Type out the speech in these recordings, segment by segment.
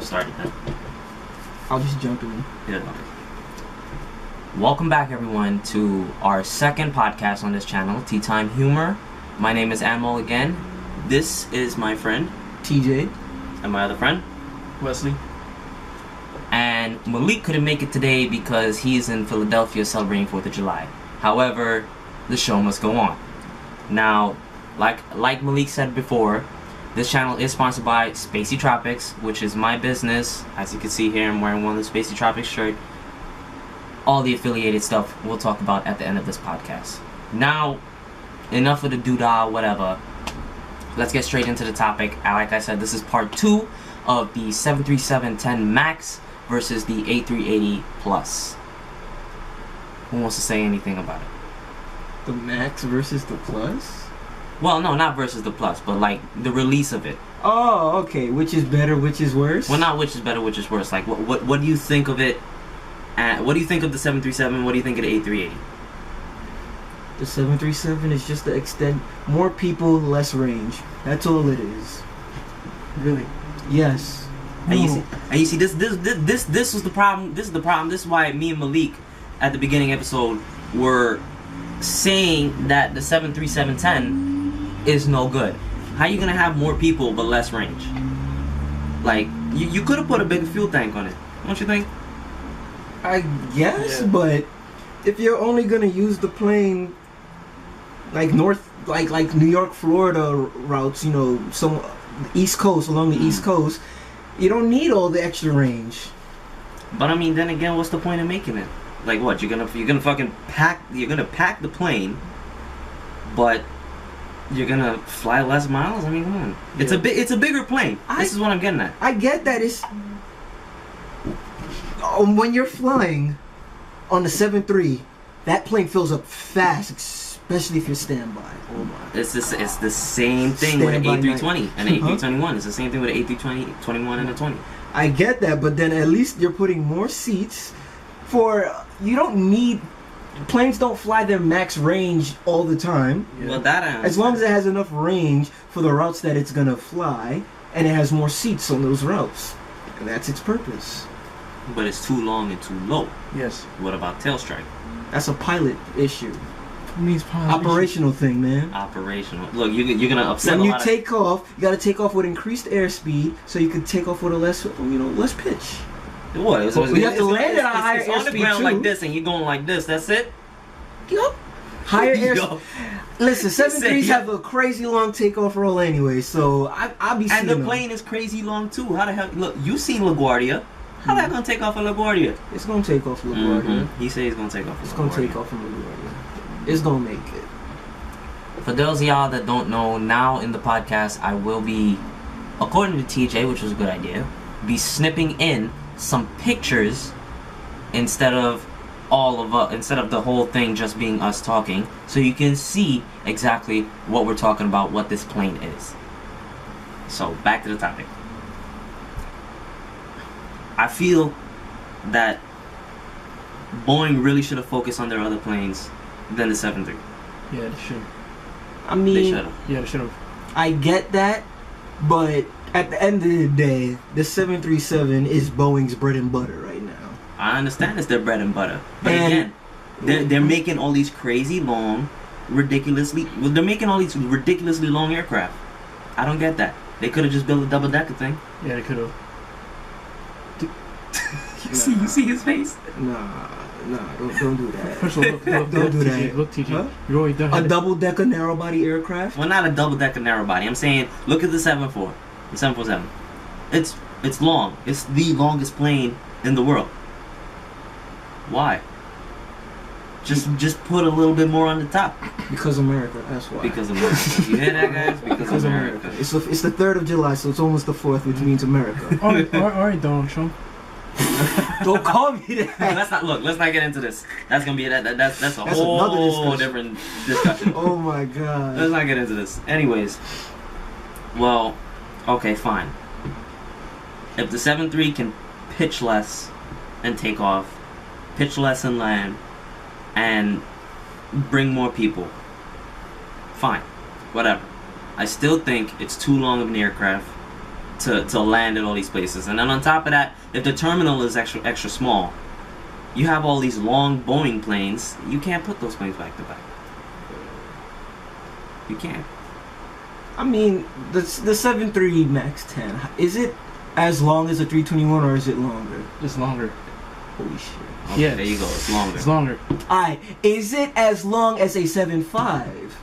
Started then. I'll just jump in. Yeah. Welcome back, everyone, to our second podcast on this channel, Tea Time Humor. My name is Anmol again. This is my friend TJ. and my other friend Wesley. And Malik couldn't make it today because he's in Philadelphia celebrating 4th of July. However, the show must go on. Now, like Malik said before, this channel is sponsored by Spacey Tropics, which is my business. As you can see here, I'm wearing one of the Spacey Tropics shirt. All the affiliated stuff we'll talk about at the end of this podcast. Now, enough of the doodah, whatever. Let's get straight into the topic. Like I said, this is part 2 of the 737-10 MAX versus the A380 Plus. Who wants to say anything about it? The Max versus the Plus? Well, no, not versus the Plus, but like the release of it. Oh, okay. Which is better, which is worse? Well, not which is better, which is worse. Like, what do you think of it? What do you think of the 737? What do you think of the A380? The 737 is just the extent. More people, less range. That's all it is. Really? Yes. And you see, this was the problem. This is the problem. This is why me and Malik, at the beginning episode, were saying that the 737-10 is no good. How you gonna have more people but less range? Like, you could have put a bigger fuel tank on it, don't you think? I guess, Yeah. but if you're only gonna use the plane like like New York, Florida routes, some East Coast, along the East Coast, you don't need all the extra range. But I mean, then again, what's the point of making it? Like, what, you're gonna fucking pack the plane, but you're gonna fly less miles? I mean, come on. It's a bigger plane. This is what I'm getting at. I get that it's when you're flying on the 7-3, that plane fills up fast, especially if you're standby. Oh my! It's the same thing with an Standby A320 and an A321. It's the same thing with an A320, 21, and a 20. I get that, but then at least you're putting more seats for. You don't need. Planes don't fly their max range all the time. Yeah. Well, that I understand. As long as it has enough range for the routes that it's gonna fly, and it has more seats on those routes, and that's its purpose. But it's too long and too low. Yes. What about tail strike? That's a pilot issue. It means Operational thing, man. Operational. Look, you're gonna upset When a you lot of... take off, you gotta take off with increased airspeed, so you can take off with a less pitch. What? You have to land at a higher It's on the airspeed, ground too. like this, and you're going like this. That's it. Yup. Higher Yo. airspeed. Listen, 7-3s have a crazy long takeoff roll anyway, so I'll be seeing And the them. plane is crazy long too. How the hell? Look, you seen LaGuardia? How that gonna take off a LaGuardia? It's gonna take off LaGuardia. He said he's gonna take off. It's gonna take off from LaGuardia. It's gonna make it. For those of y'all that don't know, now in the podcast, I will be, according to TJ, which was a good idea, be snipping in some pictures instead of the whole thing just being us talking, so you can see exactly what we're talking about, what this plane is. So back to the topic. I feel that Boeing really should have focused on their other planes than the 737. Yeah, they should. I They mean, should have. Yeah, they should have. I get that, but at the end of the day, the 737 is Boeing's bread and butter right now. I understand it's their bread and butter, but And- again, they're making all these crazy long, ridiculously long aircraft. I don't get that. They could have just built a double decker thing. Yeah, they could have. You see his face. Nah, don't do that. First of all, look, Don't do TJ, that. Look, TJ. Huh? You're already done. A double decker narrow body aircraft? Well, not a double decker narrow body. I'm saying, look at the 747. The 747. It's long. It's the longest plane in the world. Why? Just put a little bit more on the top. Because America, that's why. Because of America. You hear that, guys? Because of America. It's the 3rd of July, so it's almost the 4th, which means America. All right, Donald Trump. Don't call me that. Let's not get into this. That's gonna be that's a That's another whole discussion. different discussion. Oh my god. Let's not get into this. Anyways, well, okay, fine. If the 7-3 can pitch less and take off, pitch less and land, and bring more people, fine, whatever. I still think it's too long of an aircraft to land in all these places. And then on top of that, if the terminal is extra small, you have all these long Boeing planes. You can't put those planes back to back. You can't. I mean, the 737 Max 10, is it as long as a 321 or is it longer? It's longer. Holy shit. Okay, Yeah. there you go. It's longer. It's longer. Alright, is it as long as a 75?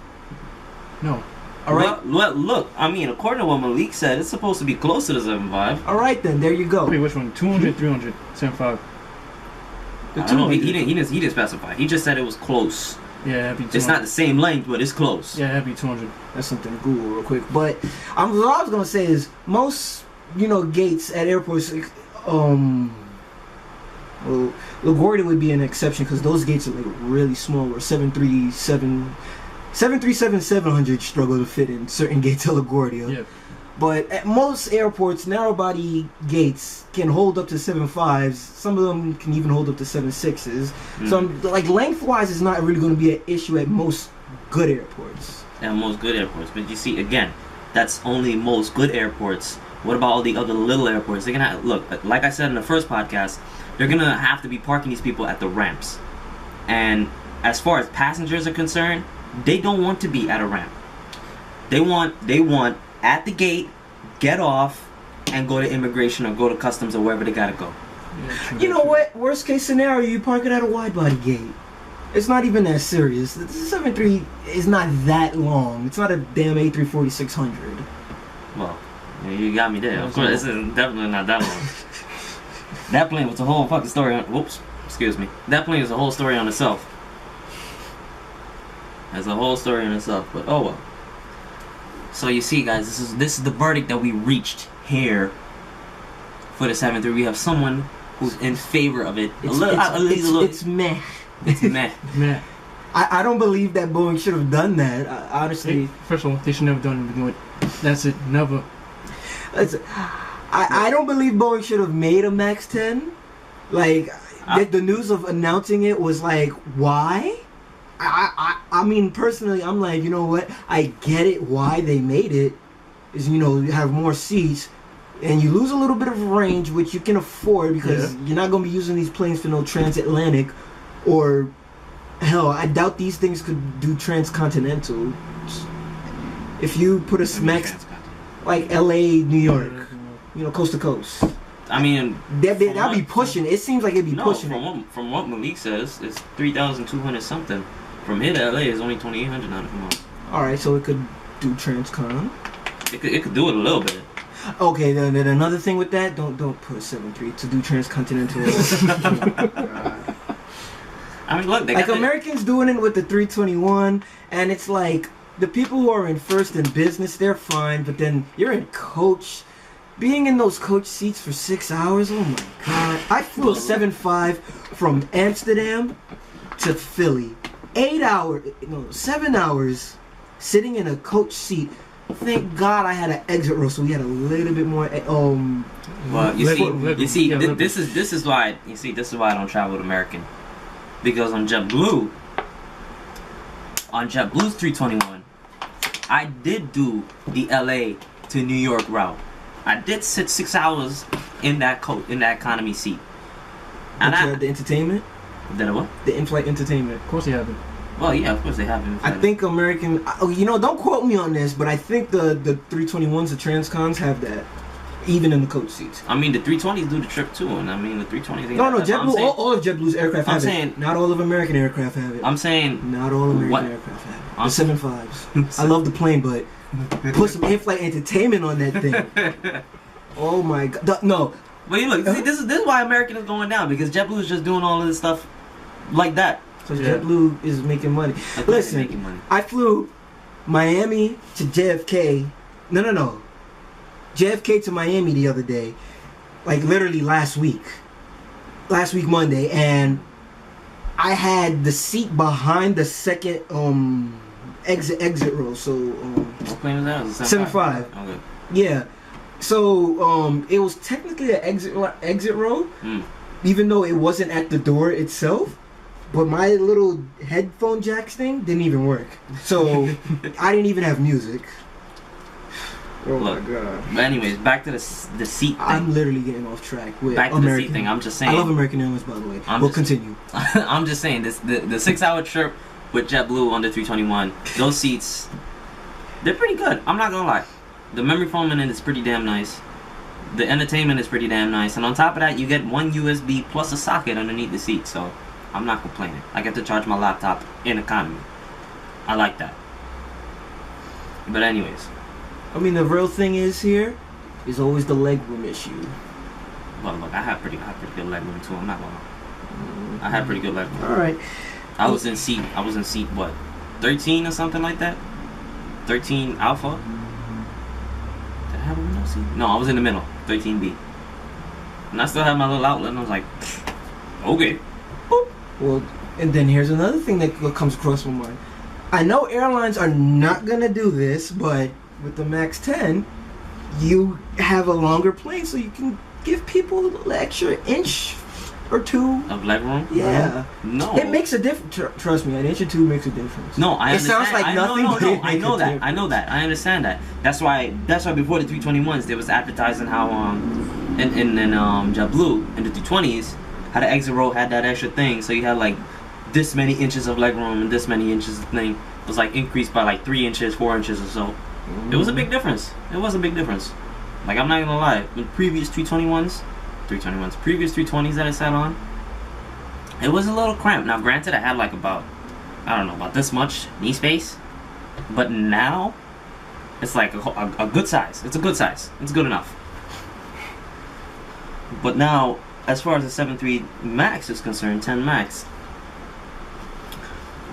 No. Alright. Well, look, I mean, according to what Malik said, it's supposed to be closer to 75. Alright then, there you go. Wait, which one? 200, 300, 75. The I don't know. He 200. didn't specify. He just said it was close. Yeah, that'd be 200. It's not the same length, but it's close. Yeah, that'd be 200. That's something to Google real quick. But what I was gonna say is most, gates at airports, well, LaGuardia would be an exception because those gates are like really small. Or 737-700 struggle to fit in certain gates at LaGuardia. Yeah. But at most airports, narrow body gates can hold up to 75s. Some of them can even hold up to 76s. So like lengthwise is not really going to be an issue at most good airports. At most good airports. But you see, again, that's only most good airports. What about all the other little airports? They're gonna look, like I said in the first podcast, they're gonna have to be parking these people at the ramps. And as far as passengers are concerned, they don't want to be at a ramp. They want at the gate, get off, and go to immigration or go to customs or wherever they gotta go. Yeah, true, You know true. what? Worst case scenario, you park it at a wide body gate. It's not even that serious. The 73 is not that long. It's not a damn A340-600. Well, you got me there. Yeah, Of course, this is definitely not that long. That plane was a whole fucking story on. Whoops, excuse me. That plane is a whole story on itself. That's a whole story in itself. But oh well. So you see, guys, this is the verdict that we reached here for the 7-3. We have someone who's in favor of it. It's meh. It's meh. Man, I don't believe that Boeing should have done that. Honestly, first of all, they should never done it to begin with. That's it. Never. I don't believe Boeing should have made a Max 10. Like, the news of announcing it was like, why? I mean, personally, I'm like, you know what? I get it why they made it. Is, you have more seats. And you lose a little bit of range, which you can afford because you're not going to be using these planes for no transatlantic. Or, hell, I doubt these things could do transcontinental. If you put a Max, like LA, New York, coast to coast. I mean, that'd be pushing. It seems like it'd be pushing. From what Malik says, it's 3,200 something. From here to LA is only 2,800 now. All right, so it could do transcon. It could do it a little bit. Okay, then another thing with that, don't put a 7-3 to do transcontinental. I mean, look, like Americans doing it with the 321, and it's like the people who are in first in business, they're fine, but then you're in coach. Being in those coach seats for 6 hours, oh my god! I flew a 7.5 from Amsterdam to Philly. 7 hours sitting in a coach seat. Thank God I had an exit row, so we had a little bit more. Well, this is why I don't travel with American, because on JetBlue's 321, I did do the LA to New York route. I did sit 6 hours in that economy seat. And you had the entertainment. Did I what? The in-flight entertainment. Of course they have it. Well, yeah, of course they have it. I think American. Don't quote me on this, but I think the 321s, the transcons, have that, even in the coach seats. I mean, the 320s do the trip too, and I mean the 320s. No, JetBlue. All of JetBlue's aircraft have it. Not all of American aircraft have it. I'm saying not all American aircraft have it. The 7.5s. I love the plane, but put some in-flight entertainment on that thing. Oh my god, no. But look, see, this is why American is going down, because JetBlue is just doing all of this stuff like that. So JetBlue is making money. Listen, making money. I flew Miami to JFK. No. JFK to Miami the other day. Like literally last week Monday, and I had the seat behind the second exit row. So what plane was that? 7.5. Okay. Yeah. So it was technically an exit row, even though it wasn't at the door itself. But my little headphone jacks thing didn't even work. So I didn't even have music. Oh Look. my god. But anyways, back to the seat thing. I'm literally getting off track with Back to American. the seat thing. I'm just saying. I love American Airlines, by the way. We'll continue. I'm just saying this. The 6-hour trip with JetBlue on the 321. Those seats, they're pretty good. I'm not gonna lie. The memory foam in it is pretty damn nice. The entertainment is pretty damn nice, and on top of that, you get one USB plus a socket underneath the seat. So I'm not complaining. I get to charge my laptop in economy. I like that. But anyways. I mean, the real thing is always the legroom issue. Well, look, I have pretty good leg room too. I'm not gonna lie. I had pretty good leg room. All right. I was in seat what, 13 or something like that. 13 Alpha. Did I have a window seat? No, I was in the middle. 13B. And I still had my little outlet, and I was like, okay. Boop. Well, and then here's another thing that comes across my mind. I know airlines are not gonna do this, but with the MAX 10, you have a longer plane, so you can give people an extra inch or two Of leg room? Yeah. No. It makes a difference. Trust me, an inch or two makes a difference. No, I It understand. sounds like nothing, No, but it I makes know a that. difference. I know that. I understand that. That's why before the 321s, they was advertising how in JetBlue in the 320s, how the exit row had that extra thing, so you had like this many inches of leg room and this many inches of thing. It was like increased by like 3 inches, 4 inches or so. It was a big difference. It was a big difference. Like, I'm not gonna lie, with previous 320s that I sat on, it was a little cramped. Now, granted, I had like about this much knee space, but now it's like a good size. It's a good size. It's good enough. But now, as far as the 737 MAX is concerned, 10 MAX,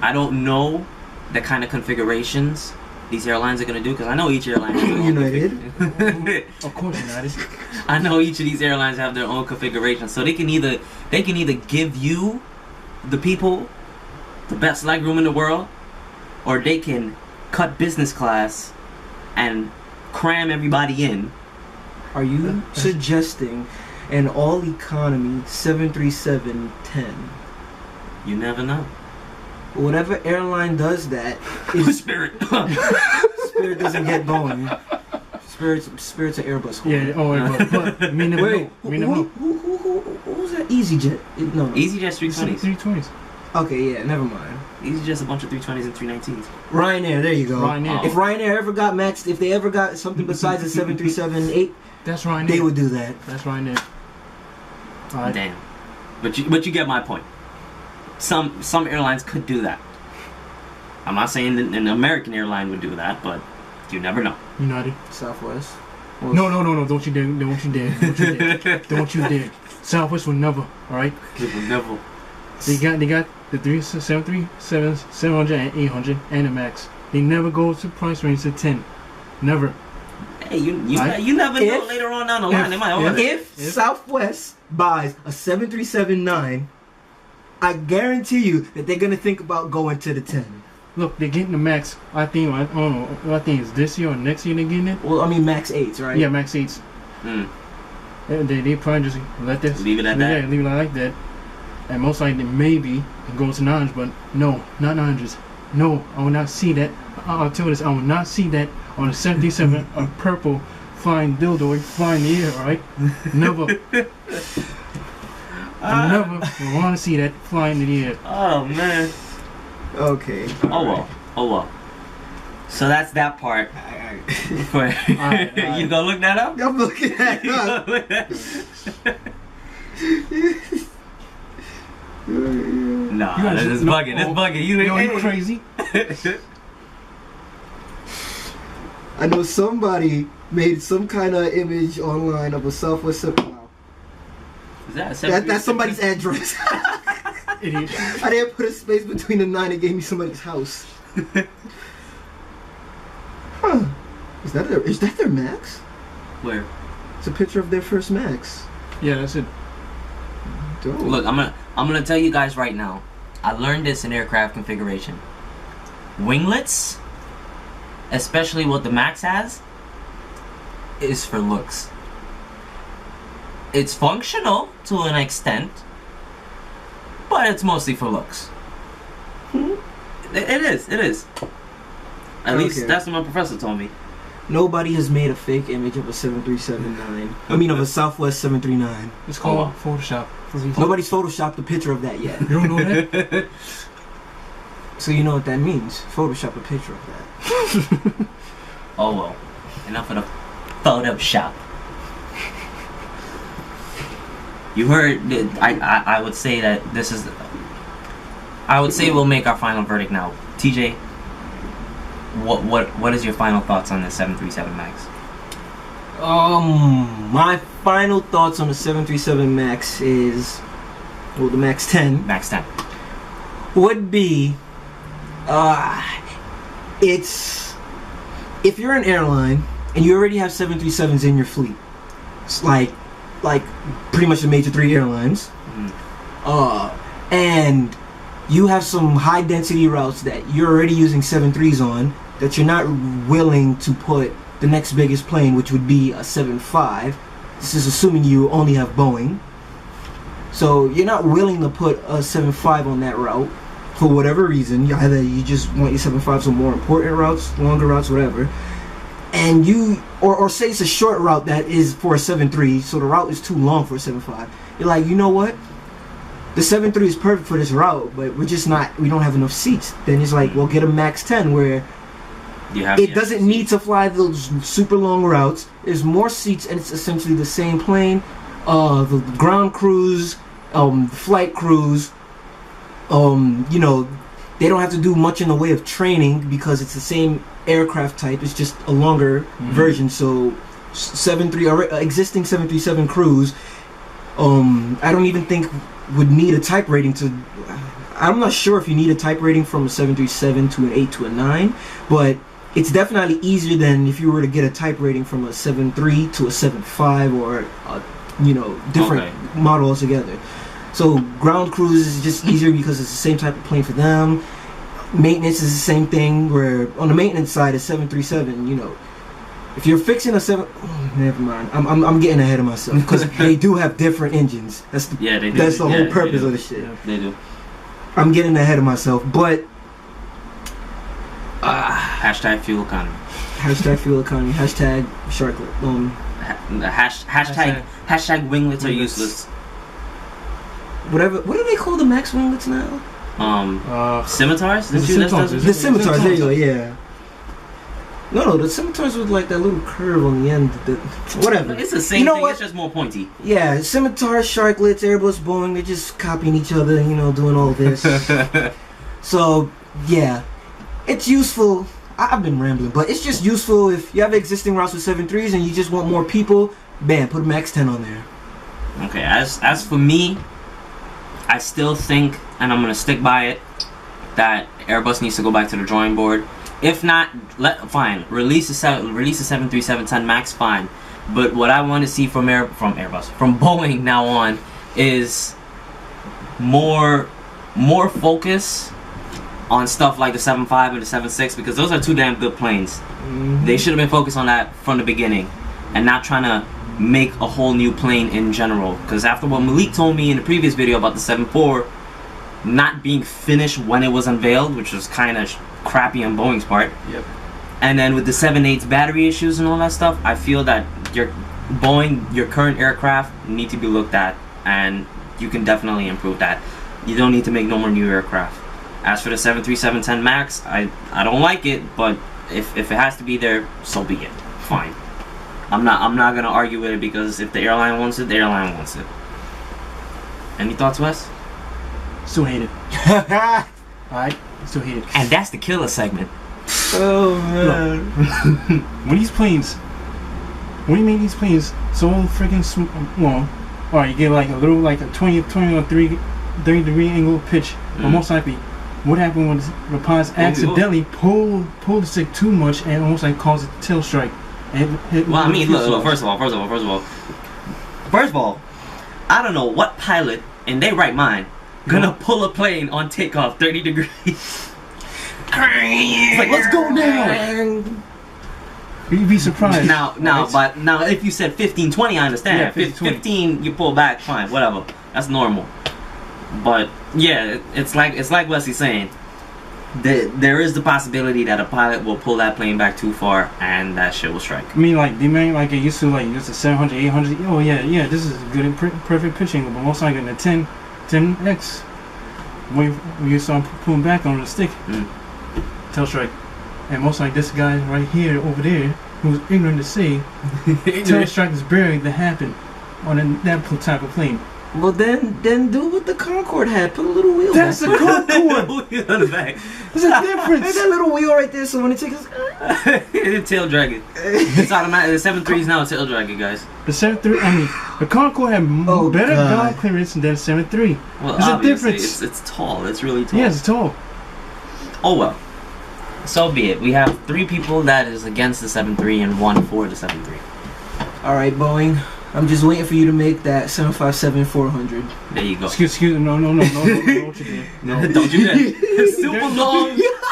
I don't know the kind of configurations these airlines are going to do, because I know each airline has their own United. Of course, United. I know each of these airlines have their own configuration, so they can either give you, the people, the best legroom in the world, or they can cut business class and cram everybody in. Are you suggesting an all-economy 737-10? You never know. Whatever airline does that, Spirit. Spirit doesn't get Boeing. Spirit's an Airbus. Yeah, but me never Wait, know. Me never know. who was that? EasyJet? No. EasyJet's 320s. 320s. Okay, yeah, never mind. EasyJet's a bunch of 320s and 319s. Ryanair, there you go. Ryanair. If Ryanair ever got maxed, if they ever got something besides a 737-8, That's Ryanair. they would do that. That's Ryanair. Alright. Damn. But you get my point. Some airlines could do that. I'm not saying that an American airline would do that, but you never know. United. Southwest. No. Don't you dare. Don't you dare. Don't you dare. Southwest will never. Alright? It would never. They got the 737, 700, and 800, and the MAX. They never go to price range to 10. Never. Hey, you Right. never know If- later on down the line. They might order. If Southwest buys a 737-9, I guarantee you that they're gonna think about going to the 10. Look, they're getting the MAX. I don't know. I think it's this year or next year they're getting it. Well, I mean Max 8s, right? Yeah, MAX 8s. Mm. They probably just let this. Leave it at that. Yeah, leave it like that. And most likely, maybe it goes to 900s, but no, not 900s. No, I will not see that. I'll tell you this, I will not see that on a 77, a purple flying dildo flying in the air, alright? Never. I never want to see that flying in the air. Oh man. Okay. Oh well. So that's that part. Alright. You gonna look that up? I'm looking at You it. gonna look that- Nah, You guys this is know- bugging. This bugging. You You crazy? I know somebody made some kind of image online of a Southwest. Wow. Is that That's somebody's address. Idiot. I didn't put a space between the 9 and gave me somebody's house. Huh. Is that their Max? Where? It's a picture of their first Max. Yeah, that's it. Dope. Look, I'm gonna tell you guys right now. I learned this in aircraft configuration. Winglets, especially what the Max has, is for looks. It's functional to an extent, but it's mostly for looks. It is. At least Okay. that's what my professor told me. nobody has made a fake image of a 737-9. I mean, of a Southwest 739. It's called Photoshop. Nobody's photoshopped a picture of that yet. You don't know that? So you know what that means. Photoshop a picture of that. Oh well. Enough of the Photoshop. You heard. I would say that this is. I would say we'll make our final verdict now. TJ, what is your final thoughts on the 737 Max? My final thoughts on the 737 Max is, well, the Max 10 Max 10. would be, it's, if you're an airline and you already have 737s in your fleet, it's like pretty much the major 3 airlines, and you have some high density routes that you're already using 7.3s on, that you're not willing to put the next biggest plane, which would be a 7.5. This is assuming you only have Boeing. So you're not willing to put a 7.5 on that route for whatever reason. Either you just want your 7.5s on more important routes, longer routes, whatever. And you, or say it's a short route that is for a 7.3, so the route is too long for a 7.5. You're like, you know what? The 7.3 is perfect for this route, but we don't have enough seats. Then it's like, well, get a Max 10 where it doesn't need to fly those super long routes. There's more seats, and it's essentially the same plane. The ground crews, flight crews, you know, they don't have to do much in the way of training because it's the same aircraft type. It's just a longer version. So, existing 737 crews, I don't even think would need a type rating to. I'm not sure if you need a type rating from a 737 to an 8 to a 9, but it's definitely easier than if you were to get a type rating from a 7.3 to a 7.5 or a, you know, different model altogether. So ground crews is just easier because it's the same type of plane for them. Maintenance is the same thing, where on the maintenance side of 737, you know, if you're fixing a never mind. I'm getting ahead of myself because they do have different engines. That's the they do. That's the whole purpose of the shit. Yeah, they do. I'm getting ahead of myself, but hashtag fuel economy. Hashtag fuel economy. Hashtag sharklet. Hashtag winglets are useless. Whatever. What do they call the Max winglets now? Scimitars? The scimitars. The scimitars. There you go. Yeah. No, the scimitars with like that little curve on the end. Whatever. It's the same thing. What? It's just more pointy. Yeah, scimitars, sharklets, Airbus, Boeing. They're just copying each other. You know, doing all this. So yeah, it's useful. I've been rambling, but it's just useful if you have existing routes with 7.3s and you just want more people. Bam, put a Max 10 on there. Okay. As for me, I still think, and I'm gonna stick by it, that Airbus needs to go back to the drawing board. If not, fine. Release the 737-10 Max, fine. But what I want to see from Boeing now on, is more focus on stuff like the 7.5 or the 7.6, because those are 2 damn good planes. They should have been focused on that from the beginning, and not trying to make a whole new plane in general. Because after what Malik told me in the previous video about the 7.4 not being finished when it was unveiled, which was kind of crappy on Boeing's part. Yep. And then with the 7.8's battery issues and all that stuff, I feel that your current aircraft need to be looked at, and you can definitely improve that. You don't need to make no more new aircraft. As for the 737-10 Max, I don't like it, but if it has to be there, so be it. Fine. I'm not gonna argue with it, because if the airline wants it, the airline wants it. Any thoughts, Wes? Still hate it. Alright, still hate it. And that's the killer segment. Oh man. When you make these planes so freaking small, alright, you get like a 20 or 30 degree angle pitch, but most likely, what happened was the pilots accidentally pulled the stick too much and almost like caused a tail strike. Well, I mean, look, first of all, I don't know what pilot in their right mind gonna pull a plane on takeoff 30 degrees. It's like, let's go now. You'd be surprised. Now, if you said 15, 20, I understand. Yeah, 15, you pull back, fine, whatever. That's normal. But yeah, it's like Wesley's saying. there is the possibility that a pilot will pull that plane back too far and that shit will strike. I mean, like, they may like it used to, like, use the 700, 800. Oh, yeah, this is good and perfect pitch angle, but most likely in the 10X, when you saw him pulling back on the stick, tail strike. And most likely this guy right here, over there, who's ignorant to say, tail strike is barely to happen on that type of plane. Well, then do what the Concorde had. Put a little wheel. That's the Concorde. Wheel on the back. There's a difference. There's that little wheel right there, so when it takes us, tail dragging. It's automatic. The 7.3 is now a tail dragging, guys. The 7.3. I mean, the Concorde had better ground clearance than the 7.3. Well, there's a obviously, difference. It's tall. It's really tall. Yeah, it's tall. Oh well. So be it. We have 3 people that is against the 7.3 and 1 for the 7.3. All right, Boeing. I'm just waiting for you to make that 757-400. There you go. Excuse me. No, what you did. No. Don't do that.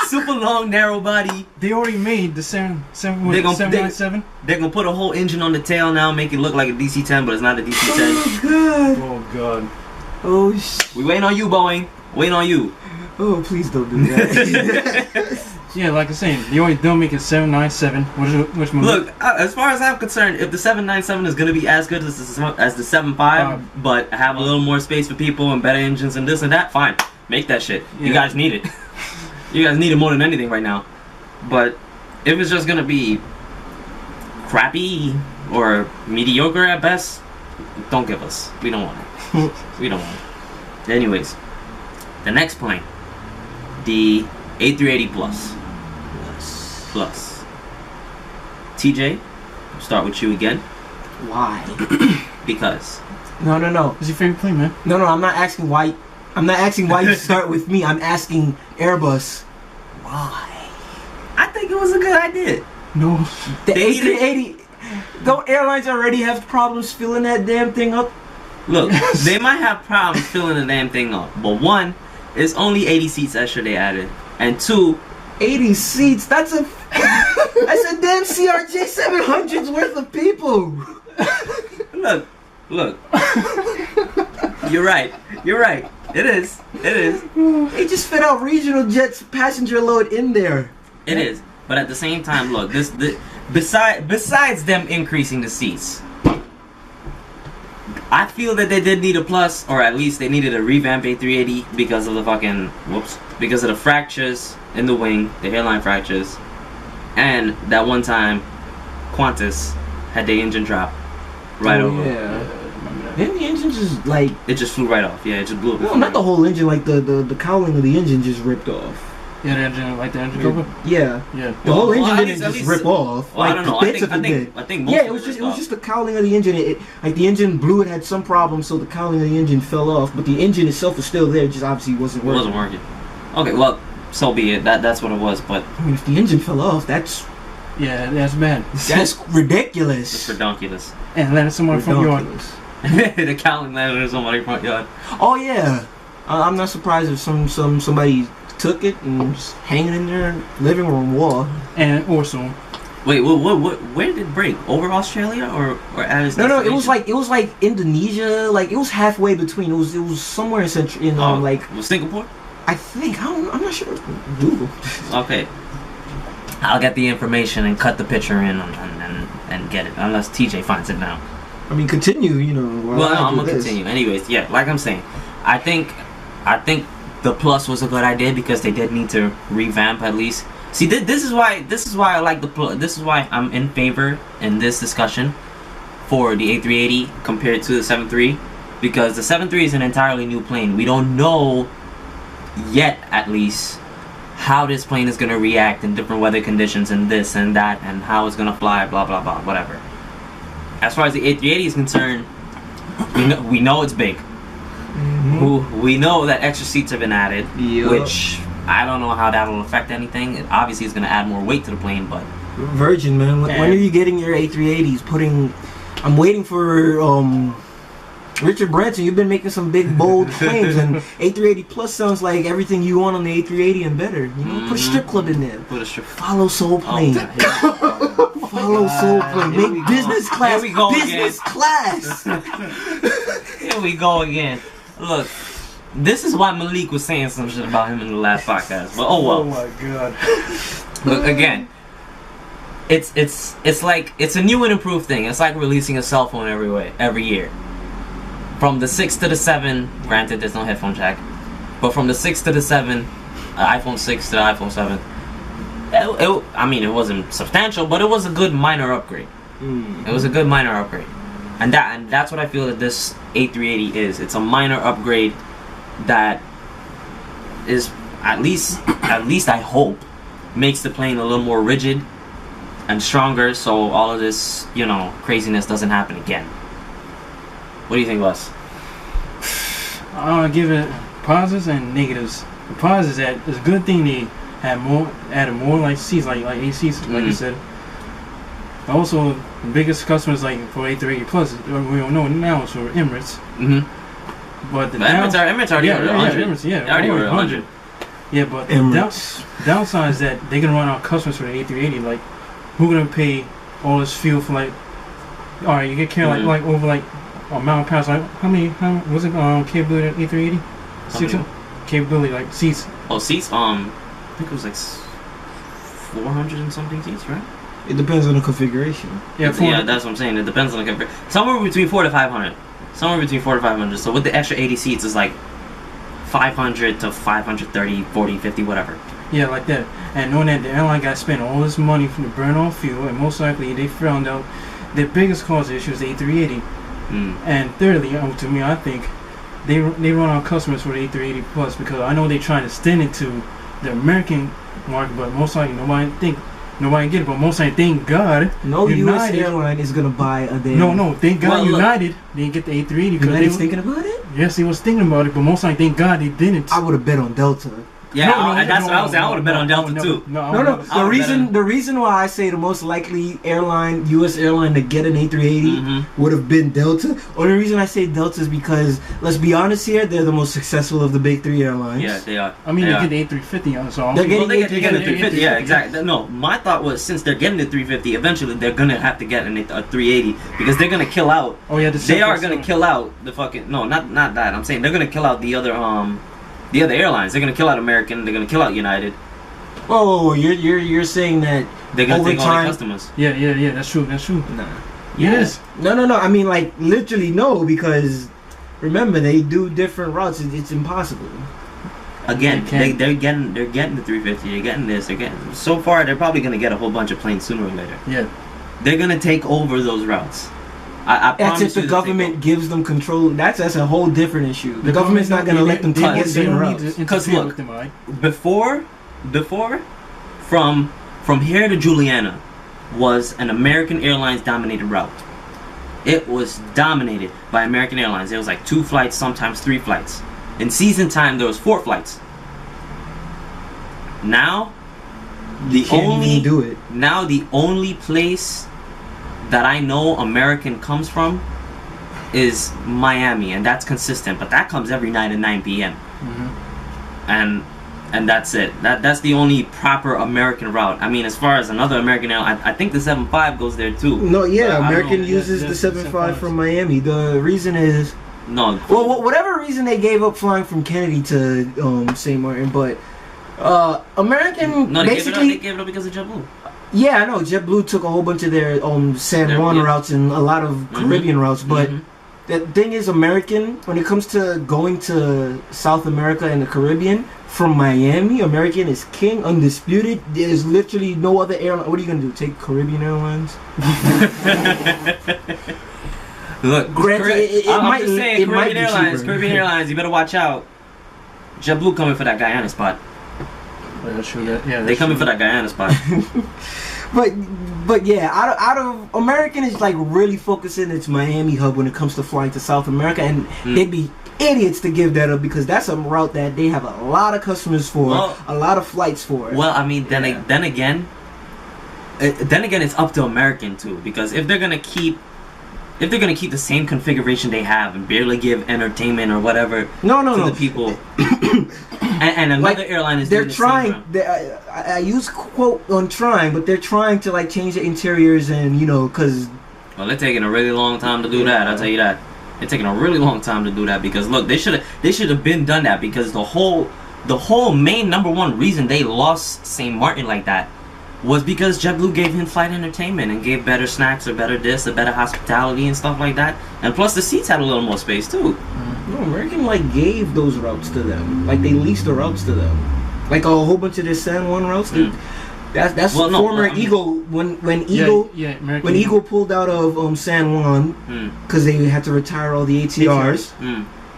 super long, narrow body. They already made the 797. They're gonna put a whole engine on the tail now, make it look like a DC-10, but it's not a DC-10. Oh, God. Oh, God. Oh, shit. We waiting on you, Boeing. Waiting on you. Oh, please don't do that. Yeah, like I was saying, they already don't make it 797. Which movie? Look, as far as I'm concerned, if the 797 is gonna be as good as the 7.5, but have a little more space for people and better engines and this and that, fine. Make that shit. Yeah. You guys need it. You guys need it more than anything right now. But if it's just gonna be crappy or mediocre at best, don't give us. We don't want it. We don't want it. Anyways, the next plane, the A380 Plus. TJ, I'll start with you again. Why? Because. No. What's your favorite plane, man? No, I'm not asking why. I'm not asking why you start with me. I'm asking Airbus. Why? I think it was a good idea. No. The A380. Don't airlines already have problems filling that damn thing up? Look, they might have problems filling the damn thing up. But 1, it's only 80 seats extra they added. And 2, 80 seats. That's a damn CRJ 700's worth of people. Look. You're right. It is. They just fit out regional jets passenger load in there. It is. But at the same time, look, besides them increasing the seats, I feel that they did need a plus, or at least they needed a revamped A380 because of the because of the fractures in the wing, the hairline fractures, and that one time Qantas had the engine drop right over. Yeah. Didn't the engine just like... It just flew right off. Yeah, it just blew up. No, not the whole engine, like the cowling of the engine just ripped off. Yeah, the engine, like the engine cover? Yeah. The whole engine didn't just rip off. Well, like, I don't know. I think most it was just the cowling of the engine. Like the engine blew, it had some problem, so the cowling of the engine fell off. But the engine itself was still there, just obviously wasn't working. It wasn't working. Okay, well, so be it. That's what it was. But I mean, if the engine fell off, that's bad. That's ridiculous. It's ridiculous. And landed someone from your the cowling landed in somebody's front yard. Oh yeah, I'm not surprised if somebody took it and just hanging in their living room wall. And also, wait, what? Where did it break? Over Australia or as? No, it was like Indonesia. Like it was halfway between. It was somewhere in was Singapore? I think I'm not sure. Google. Okay, I'll get the information and cut the picture in and get it unless TJ finds it now. I mean, continue. Well, I'm gonna continue. Anyways, yeah, like I'm saying, I think the Plus was a good idea because they did need to revamp at least. See, this is why I like the Plus. This is why I'm in favor in this discussion for the A380 compared to the 7.3, because the 7.3 is an entirely new plane. We don't know yet, at least, how this plane is gonna react in different weather conditions and this and that and how it's gonna fly, blah blah blah, whatever. As far as the A380 is concerned, we know it's big. We know that extra seats have been added, which I don't know how that will affect anything. It obviously is going to add more weight to the plane, but... Virgin, man. When are you getting your A380s? I'm waiting for Richard Branson. You've been making some big, bold claims, and A380 Plus sounds like everything you want on the A380 and better. Put a strip club in there. Follow Soul Plane. Follow Soul Plane. Make business class. Here we go business again. Class. Here we go again. Look, This is why Malik was saying some shit about him in the last podcast. But oh well. Oh my god. Look, again, it's like it's a new and improved thing. It's like releasing a cell phone every year. From the 6 to the 7, granted there's no headphone jack, but from the 6 to the 7, iPhone 6 to the iPhone 7, I mean it wasn't substantial, but it was a good minor upgrade. It was a good minor upgrade, and that's what I feel that this A380 is. It's a minor upgrade that is at least I hope makes the plane a little more rigid and stronger, so all of this, you know, craziness doesn't happen again. What do you think, Wes? I'll give it positives and negatives. The positives is that it's a good thing they added more like seats, like ACs, like you said. Also, the biggest customers like for A380 Plus, we don't know now, it's for Emirates. But the Emirates already ordered 100. Emirates, They already ordered 100. Yeah, but the downside is that they're gonna run out of customers for the A380. Like, who's gonna pay all this fuel for like? All right, you get carried like over like a mile pounds. Like how was it capability at A380? 600 capability like seats. Oh, seats. I think it was like 400 and something seats, right? It depends on the configuration. Yeah, that's what I'm saying. It depends on the configuration. Somewhere between 400 to 500. Somewhere between 400 to 500. So with the extra 80 seats, it's like 500 to 530, 40, 50, whatever. Yeah, like that. And knowing that the airline guys spent all this money to burn off fuel, and most likely they found out the biggest cause issue is the A380. And thirdly, to me, I think they run out customers for the A380 Plus because I know they're trying to extend it to the American market, but most likely nobody get it. But most likely, thank God, no United, U.S. airline is gonna buy a damn. No, thank God United didn't get the A380 because they was thinking about it. Yes, they was thinking about it, but most likely, thank God they didn't. I would have bet on Delta. Yeah, that's what I was saying. I would have bet on Delta too. No. The reason why I say the most likely airline, U.S. airline to get an A380 would have been Delta. Only reason I say Delta is because, let's be honest here, they're the most successful of the big three airlines. Yeah, they are. I mean, they get the A350 on, so they get the 350. Yeah, exactly. No, my thought was since they're getting the 350, eventually they're gonna have to get a 380 because they're gonna kill out. Oh yeah, they are gonna kill out the fucking not that. I'm saying they're gonna kill out the other airlines. They're gonna kill out American. They're gonna kill out United. Oh, you're saying that they're gonna take all their customers. Yeah. That's true. Nah. Yes. No. I mean, like literally no, because remember they do different routes. It's impossible. Again, they're getting the 350. They're getting this. So far. They're probably gonna get a whole bunch of planes sooner or later. Yeah. They're gonna take over those routes. I that's if the government gives them control. That's a whole different issue. The government's not going to let them take certain routes. Because look, before, from here to Juliana was an American Airlines dominated route. It was dominated by American Airlines. There was like 2 flights, sometimes 3 flights. In season time, there was 4 flights. Now, the only place that I know American comes from is Miami, and that's consistent, but that comes every night at 9 p.m. And that's it. That's the only proper American route. I mean, as far as another American airline, I think the 75 goes there too. No, yeah, American uses the 75 from Miami. The reason is whatever reason they gave up flying from Kennedy to St. Martin, but American basically they gave it up because of JetBlue. Yeah, I know. JetBlue took a whole bunch of their San Juan routes and a lot of Caribbean routes, but the thing is, American, when it comes to going to South America and the Caribbean, from Miami, American is king, undisputed. There's literally no other airline. What are you going to do, take Caribbean Airlines? Look, I'm just saying, Caribbean Airlines, you better watch out. JetBlue coming for that Guyana spot. They coming for that Guyana spot. but yeah, out of American is like really focusing its Miami hub when it comes to flying to South America, and they'd be idiots to give that up because that's a route that they have a lot of customers for, a lot of flights for. Well, I mean, then again, it's up to American too, because if they're gonna keep the same configuration they have and barely give entertainment or whatever to the people, and another airline is they're trying. I use quote on trying, but they're trying to like change the interiors and because. Well, they're taking a really long time to do that. I'll tell you that. It's taking a really long time to do that because look, they should have been done that because the whole main number one reason they lost St. Martin like that was because JetBlue gave in-flight entertainment and gave better snacks or better this or better hospitality and stuff like that. And plus the seats had a little more space too. No, American like gave those routes to them. Like they leased the routes to them. Like a whole bunch of the San Juan routes. That's former Eagle when Eagle when Eagle pulled out of San Juan because they had to retire all the ATRs.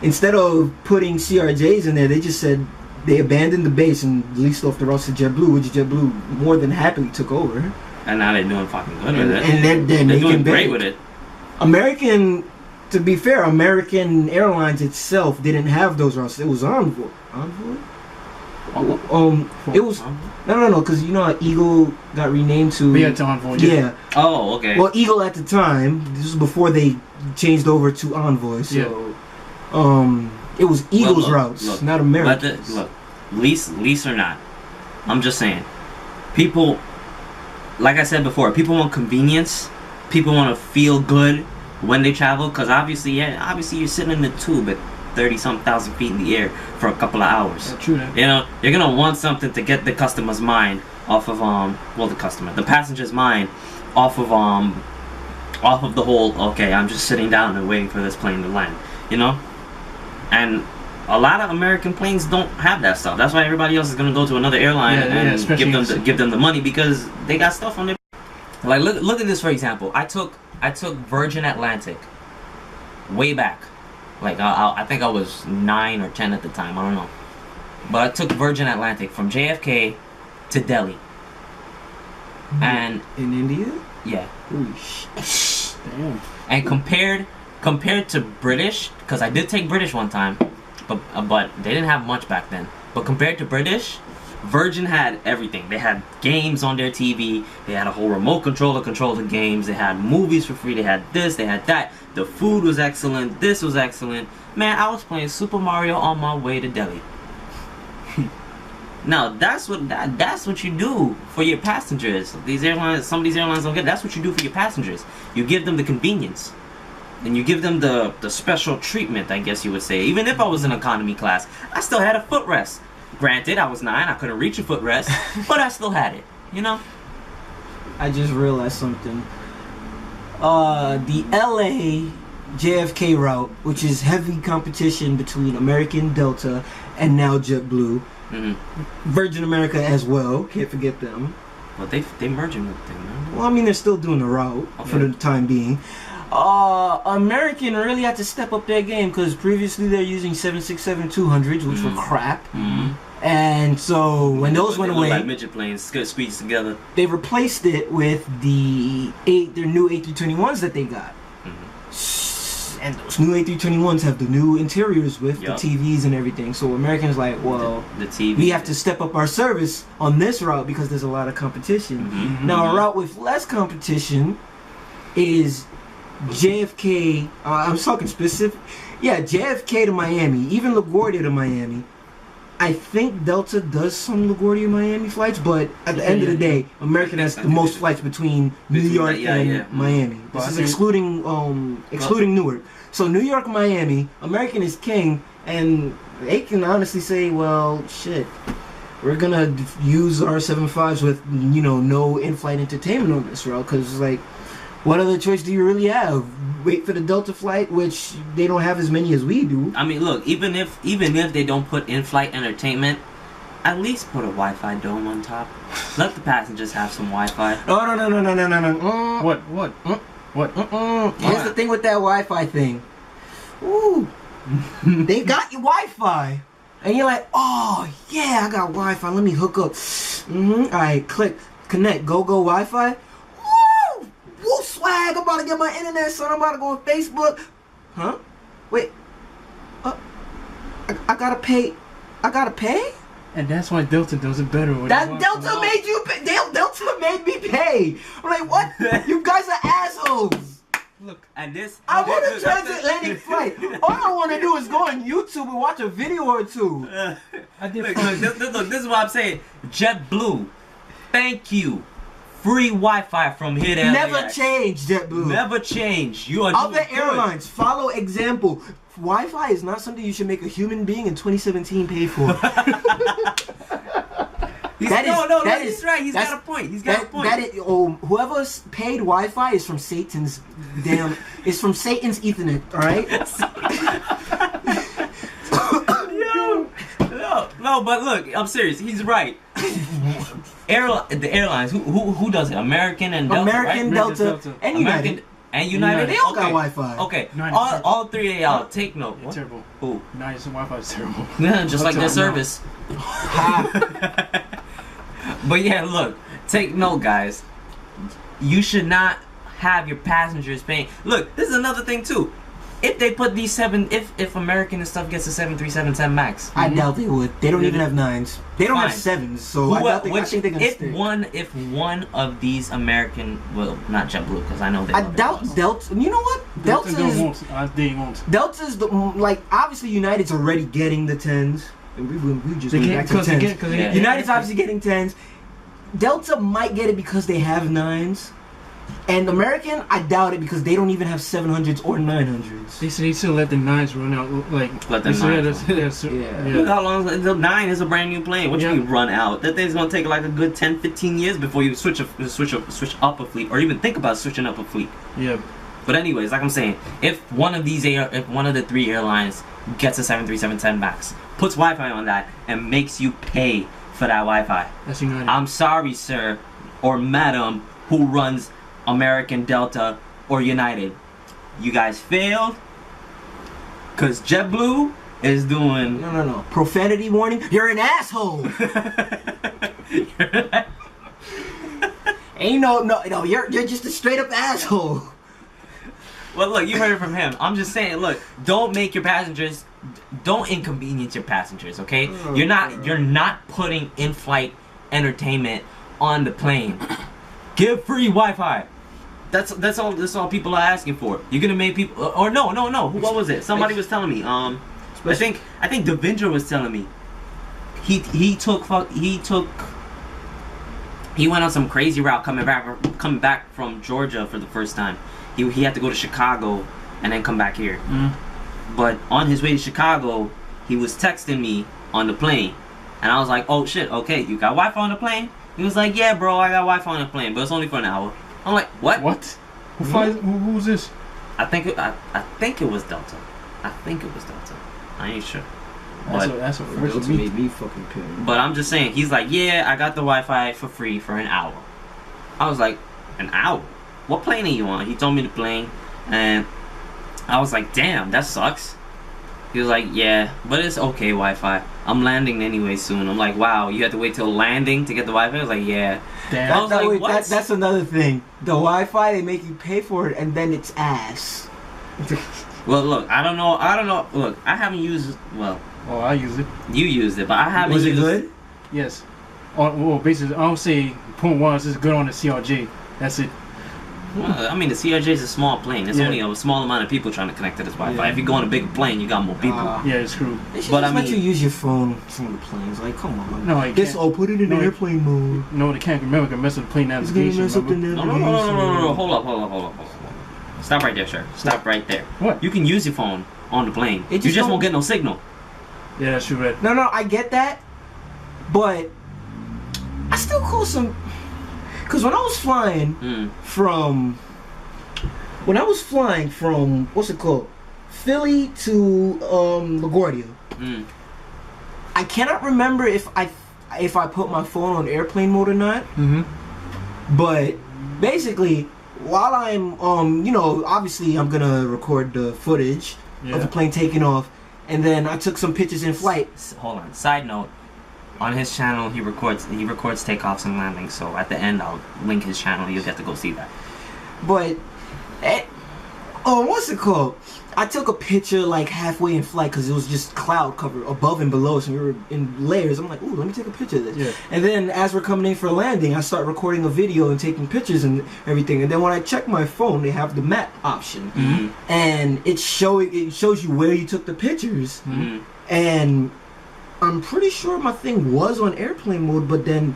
Instead of putting CRJs in there, they just said they abandoned the base and leased off the routes to JetBlue, which JetBlue more than happily took over. And now they're doing fucking good with it. And they're doing great with it. American, to be fair, American Airlines itself didn't have those routes. It was Envoy. It was no, because you know how Eagle got renamed to. Yeah, to Envoy. Yeah. Oh, okay. Well, Eagle at the time, this was before they changed over to Envoy. So, it was Eagle's routes, not American's. Look, lease or not, I'm just saying, people, like I said before, people want convenience. People want to feel good when they travel, because obviously you're sitting in the tube at 30-something thousand feet in the air for a couple of hours. Yeah, true that. You know, you're gonna want something to get the customer's mind off of the passenger's mind off of the whole. Okay, I'm just sitting down and waiting for this plane to land. You know, and a lot of American planes don't have that stuff. That's why everybody else is gonna go to another airline and give them the money because they got stuff on their. Like look at this for example. I took Virgin Atlantic way back. Like I think I was 9 or 10 at the time. I don't know, but I took Virgin Atlantic from JFK to Delhi. And in India? Yeah. Holy shit. Damn. And compared to British, because I did take British one time, but they didn't have much back then. But compared to British, Virgin had everything. They had games on their TV. They had a whole remote control to control the games. They had movies for free. They had this. They had that. The food was excellent. This was excellent. Man, I was playing Super Mario on my way to Delhi. Now that's what you do for your passengers. Some of these airlines don't get. That's what you do for your passengers. You give them the convenience, and you give them the special treatment, I guess you would say. Even if I was in economy class, I still had a footrest. Granted, I was 9, I couldn't reach a footrest, but I still had it. You know. I just realized something. The LA JFK route, which is heavy competition between American Delta and now JetBlue. Virgin America as well, can't forget them. Well, they merging with them, man. Well, I mean, they're still doing the route for the time being. American really had to step up their game because previously they're using 767-200s, which were crap. And so when those went away, like midget planes squeezed together, they replaced it with their new A321s that they got. And those new A321s have the new interiors with the TVs and everything. So Americans like, well, the TV. We have to step up our service on this route because there's a lot of competition. Now, a route with less competition is JFK. I'm talking specific. Yeah, JFK to Miami, even LaGuardia to Miami. I think Delta does some LaGuardia Miami flights, but at the end of the day, American has the most flights between New York and Miami. This is excluding Newark. So New York, Miami, American is king, and they can honestly say, well, shit, we're gonna use our 75s with no in-flight entertainment on this route because like, what other choice do you really have? Wait for the Delta flight, which they don't have as many as we do. I mean, look, even if they don't put in-flight entertainment, at least put a Wi-Fi dome on top. Let the passengers have some Wi-Fi. No. What? Here's the thing with that Wi-Fi thing. Ooh, they got your Wi-Fi, and you're like, oh yeah, I got Wi-Fi. Let me hook up. All right, click, connect, go Wi-Fi. Woo, swag! I'm about to get my internet, son. I'm about to go on Facebook. Huh? Wait. I gotta pay. And that's why Delta does it better. That Delta made you pay. Delta made me pay. I'm like, what? You guys are assholes. Look, and this. I want a transatlantic flight. All I want to do is go on YouTube and watch a video or two. Look, this is what I'm saying. JetBlue, thank you free Wi-Fi from here to Never LAX. change, JetBlue. Never change. You are Other doing good. airlines follow example. Wi-Fi is not something you should make a human being in 2017 pay for. He's right. He's got a point. He's got a point. Whoever's paid Wi-Fi is from Satan's it's from Satan's Ethernet. All right. No, but look, I'm serious. He's right. The airlines. Who does it? American and Delta. American, right? Delta, and United. And United. They all got Wi-Fi. Okay. All three of y'all take note. It's terrible. Who? United's Wi-Fi is terrible. Just like their service. But yeah, look, take note, guys. You should not have your passengers paying. Look, this is another thing too. If they put these if American and stuff gets a 737-10 Max, I doubt they would. They don't even have 9s. They don't have 7s, so I think they're gonna stay. If one of these American, well, not JetBlue, because I know they. I doubt Delta. You know what? Delta is. They won't. Delta's obviously United's already getting the 10s. And we just went back to 10s. United's obviously getting 10s. Delta might get it because they have 9s. And American, I doubt it because they don't even have 700s or 900s. They still let the 9s run out. Let the 9s. Look how long the 9 is a brand new plane. What you mean run out? That thing's gonna take like a good 10, 15 years before you switch up a fleet, or even think about switching up a fleet. Yeah. But anyways, like I'm saying, if one of the three airlines gets a 737-10 Max, puts Wi-Fi on that, and makes you pay for that Wi-Fi, that's United. I'm sorry, sir or madam, who runs American, Delta, or United. You guys failed, because JetBlue is doing... No. Profanity warning. You're an asshole. Ain't no. You're just a straight up asshole. Well, look, you heard it from him. I'm just saying, look, don't make your passengers... Don't inconvenience your passengers, okay? You're not putting in-flight entertainment on the plane. Give free Wi-Fi. That's all people are asking for. You're gonna make people, or no. What was it? Somebody was telling me. I think Devendra was telling me. He went on some crazy route coming back from Georgia for the first time. He had to go to Chicago and then come back here. But on his way to Chicago, he was texting me on the plane, and I was like, "Oh shit, okay, you got Wi-Fi on the plane?" He was like, "Yeah, bro, I got Wi-Fi on the plane, but it's only for an hour." I'm like, "What? What? Who's this?" I think it was Delta. I ain't sure. That's what Delta made me fucking pissed. But I'm just saying, he's like, "Yeah, I got the Wi-Fi for free for an hour." I was like, "An hour? What plane are you on?" He told me the plane, and I was like, "Damn, that sucks." He was like, "Yeah, but it's okay Wi-Fi. I'm landing anyway soon." I'm like, "Wow, you had to wait till landing to get the Wi-Fi?" I was like, "Yeah." Damn. I was like, "What?" That's another thing. The Wi-Fi, they make you pay for it, and then it's ass. Well, look, I don't know. Look, I haven't used. Well, oh, I use it. You used it, but I haven't. Was it used good? Yes. Well, basically, I don't say point one is good on the CRJ. That's it. I mean, the CRJ is a small plane. There's only a small amount of people trying to connect to this Wi-Fi. Yeah. If you go on a bigger plane, you got more people. Yeah, it's true. They should But just I let mean- you use your phone from the planes. Like, come on. No, I This, can't. put it in airplane mode. No, they can't. Remember, can mess with the plane It's gonna navigation. mess up the remember? navigation. No. Hold up. Stop right there, sir. Stop right there. What? You can use your phone on the plane. It You just just don't- won't get no signal. Yeah, that's true, Red. No, I get that, but I still call some. Cause when I was flying from what's it called, Philly to LaGuardia, I cannot remember if I put my phone on airplane mode or not. But basically, while I'm obviously I'm gonna record the footage of the plane taking off, and then I took some pictures in flight. Hold on. Side note. On his channel, he records takeoffs and landings. So at the end, I'll link his channel. You'll get to go see that. But, what's it called? I took a picture like halfway in flight because it was just cloud cover above and below, so we were in layers. I'm like, ooh, let me take a picture of this. Yeah. And then as we're coming in for landing, I start recording a video and taking pictures and everything. And then when I check my phone, they have the map option, and it shows you where you took the pictures. And I'm pretty sure my thing was on airplane mode, but then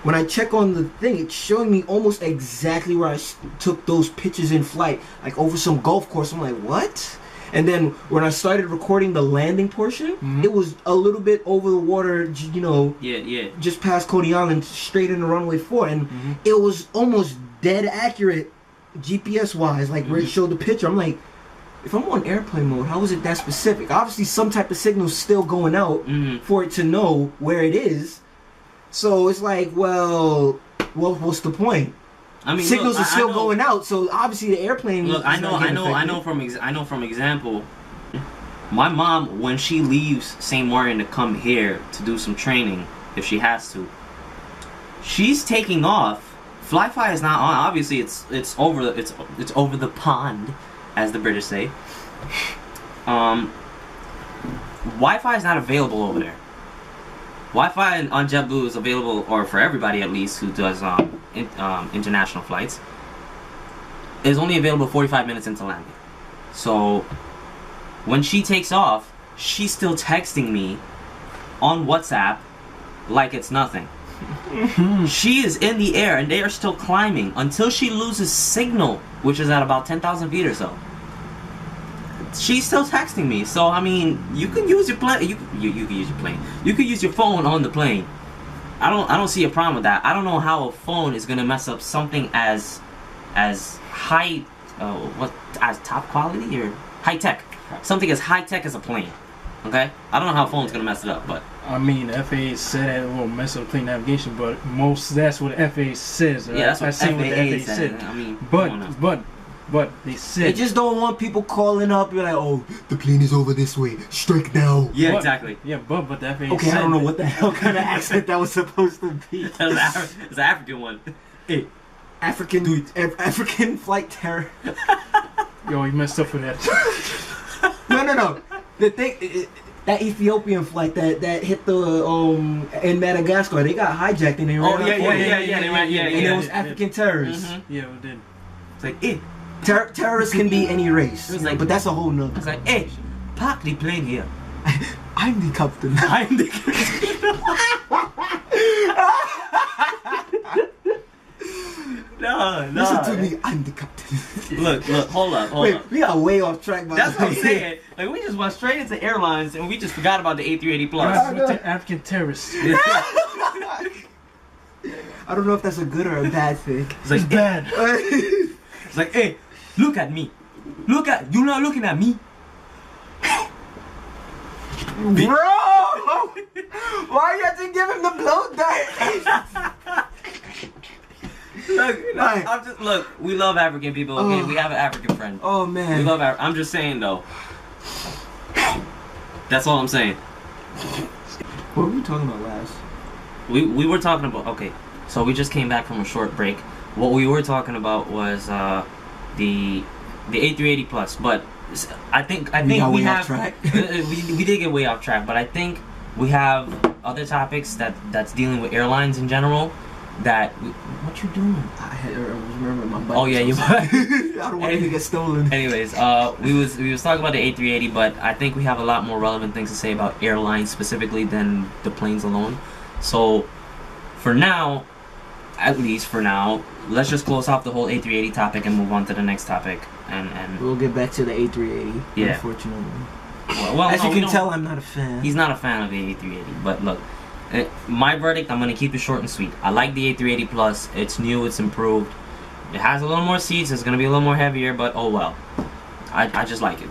when I check on the thing, it's showing me almost exactly where I took those pictures in flight, like over some golf course. I'm like, what? And then when I started recording the landing portion, it was a little bit over the water, you know, just past Coney Island, straight into runway 4, and it was almost dead accurate GPS wise, like where it showed the picture. I'm like, if I'm on airplane mode, how is it that specific? Obviously some type of signal's still going out for it to know where it is. So it's like, well, what's the point? I mean, signals are still going out, so obviously the airplane. Look, I know from example. My mom, when she leaves St. Martin to come here to do some training, if she has to, she's taking off. Fly-Fi is not on. Obviously, it's over the pond, as the British say. Wi-Fi is not available over there. Wi-Fi on JetBlue is available, or for everybody at least who does international flights, is only available 45 minutes into landing. So when she takes off, she's still texting me on WhatsApp like it's nothing. She is in the air and they are still climbing until she loses signal, which is at about 10,000 feet or so. She's still texting me, so I mean, you can use your plane. You can use your plane. You can use your phone on the plane. I don't see a problem with that. I don't know how a phone is gonna mess up something as high, as top quality or high tech. Something as high tech as a plane. Okay, I don't know how a phone's gonna mess it up, but I mean, the FAA said it will mess up plane navigation, but that's what the FAA says. Right? Yeah, that's what FAA said. I mean, but they said they just don't want people calling up. You're like, oh, the plane is over this way. Strike now. Yeah, exactly. Yeah, but the FAA. Okay, I don't know what the hell kind of accent that was supposed to be. It's an African one. Hey, African flight terror. Yo, you messed up for that. No. The thing. That Ethiopian flight that hit the in Madagascar, they got hijacked and they ran and it was African terrorists. Yeah, we did. It's like, terrorists can be any race. It was like, but that's a whole nother. It's like, hey, park the plane here. I'm the captain. I'm the captain. No. Listen to me, I'm the captain. Look, hold up. We got way off track. That's what I'm saying. Like, we just went straight into airlines and we just forgot about the A380 Plus. African terrorists. I don't know if that's a good or a bad thing. It's like, bad. It's like, hey, look at me. You're not looking at me. Bro! Why you have to give him the blow dart? Look, we love African people, okay? We have an African friend. Oh, man. We love I'm just saying, though. That's all I'm saying. What were we talking about last? We were talking about, okay, so we just came back from a short break. What we were talking about was the A380 Plus, but I think we have we did get way off track, but I think we have other topics that's dealing with airlines in general. What you doing? I was remembering my bike. Oh yeah, you. I don't want it to get stolen. Anyways, we was talking about the A380, but I think we have a lot more relevant things to say about airlines specifically than the planes alone. So, for now, at least for now, let's just close off the whole A380 topic and move on to the next topic. And we'll get back to the A380. Yeah. Unfortunately. Well, as you can tell, I'm not a fan. He's not a fan of the A380, but look. My verdict, I'm going to keep it short and sweet. I like the A380 Plus. It's new, it's improved. It has a little more seats, it's going to be a little more heavier, but oh well. I just like it.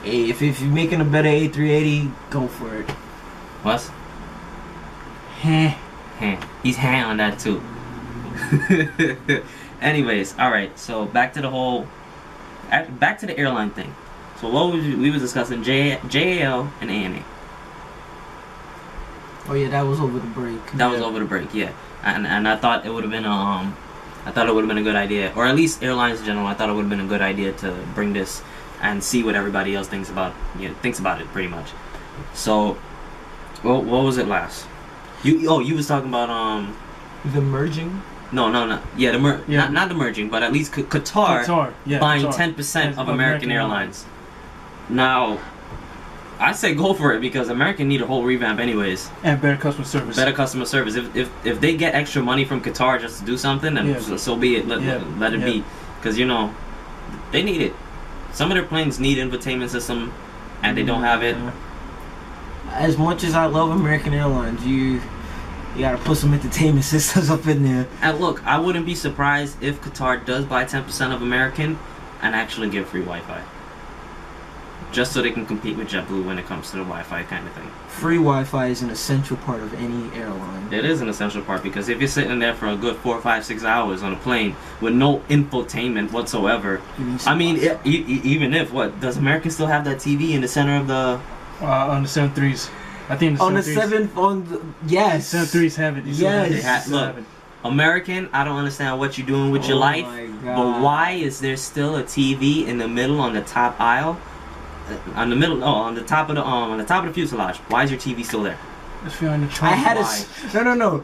Hey, if you're making a better A380, go for it. What? He's on that too. Anyways, alright, so back to the airline thing. So we was discussing JAL and ANA. Oh yeah, that was over the break. That was over the break, yeah. And I thought it would have been a good idea, or at least airlines in general. I thought it would have been a good idea to bring this and see what everybody else thinks about it, pretty much. So, what was it last? You was talking about the merging. No. Yeah, not the merging, but at least Qatar buying 10% of American Airlines. Now, I say go for it because American need a whole revamp anyways. And better customer service. Better customer service. If they get extra money from Qatar just to do something, then so be it. Let it be. Because, you know, they need it. Some of their planes need infotainment system, and they don't have it. As much as I love American Airlines, you gotta put some entertainment systems up in there. And look, I wouldn't be surprised if Qatar does buy 10% of American and actually give free Wi-Fi. Just so they can compete with JetBlue when it comes to the Wi-Fi kind of thing. Free Wi-Fi is an essential part of any airline. It is an essential part because if you're sitting there for a good 4, 5, 6 hours on a plane with no infotainment whatsoever, I mean, even if, does American still have that TV in the center of the... on the 737s. I think on the 737s, yes. 737s have it. Yes. Look, American, I don't understand what you're doing with your life, but why is there still a TV in the middle on the top aisle? On the top of the fuselage. Why is your TV still there? If you're on the I had no.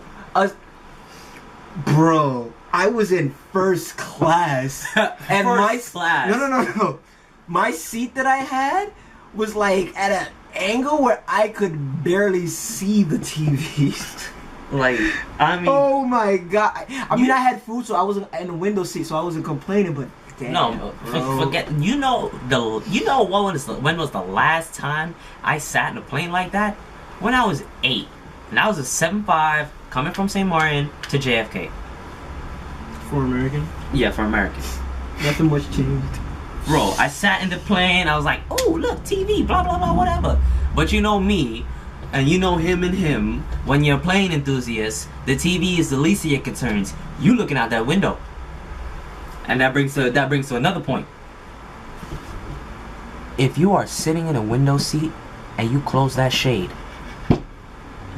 Bro, I was in first class, and No. My seat that I had was like at an angle where I could barely see the TV. Like, I mean, oh my god! I mean, I had food, so I was in the window seat, so I wasn't complaining, but. Damn, no, forget. when was the last time I sat in a plane like that? When I was 8, and I was a 7.5 coming from St. Martin to JFK. For American? Yeah, for American. Nothing much changed. Bro, I sat in the plane. I was like, oh look, TV, blah blah blah, whatever. But you know me, and you know him and him. When you're a plane enthusiast, the TV is the least of your concerns. You looking out that window. And that brings to another point. If you are sitting in a window seat and you close that shade,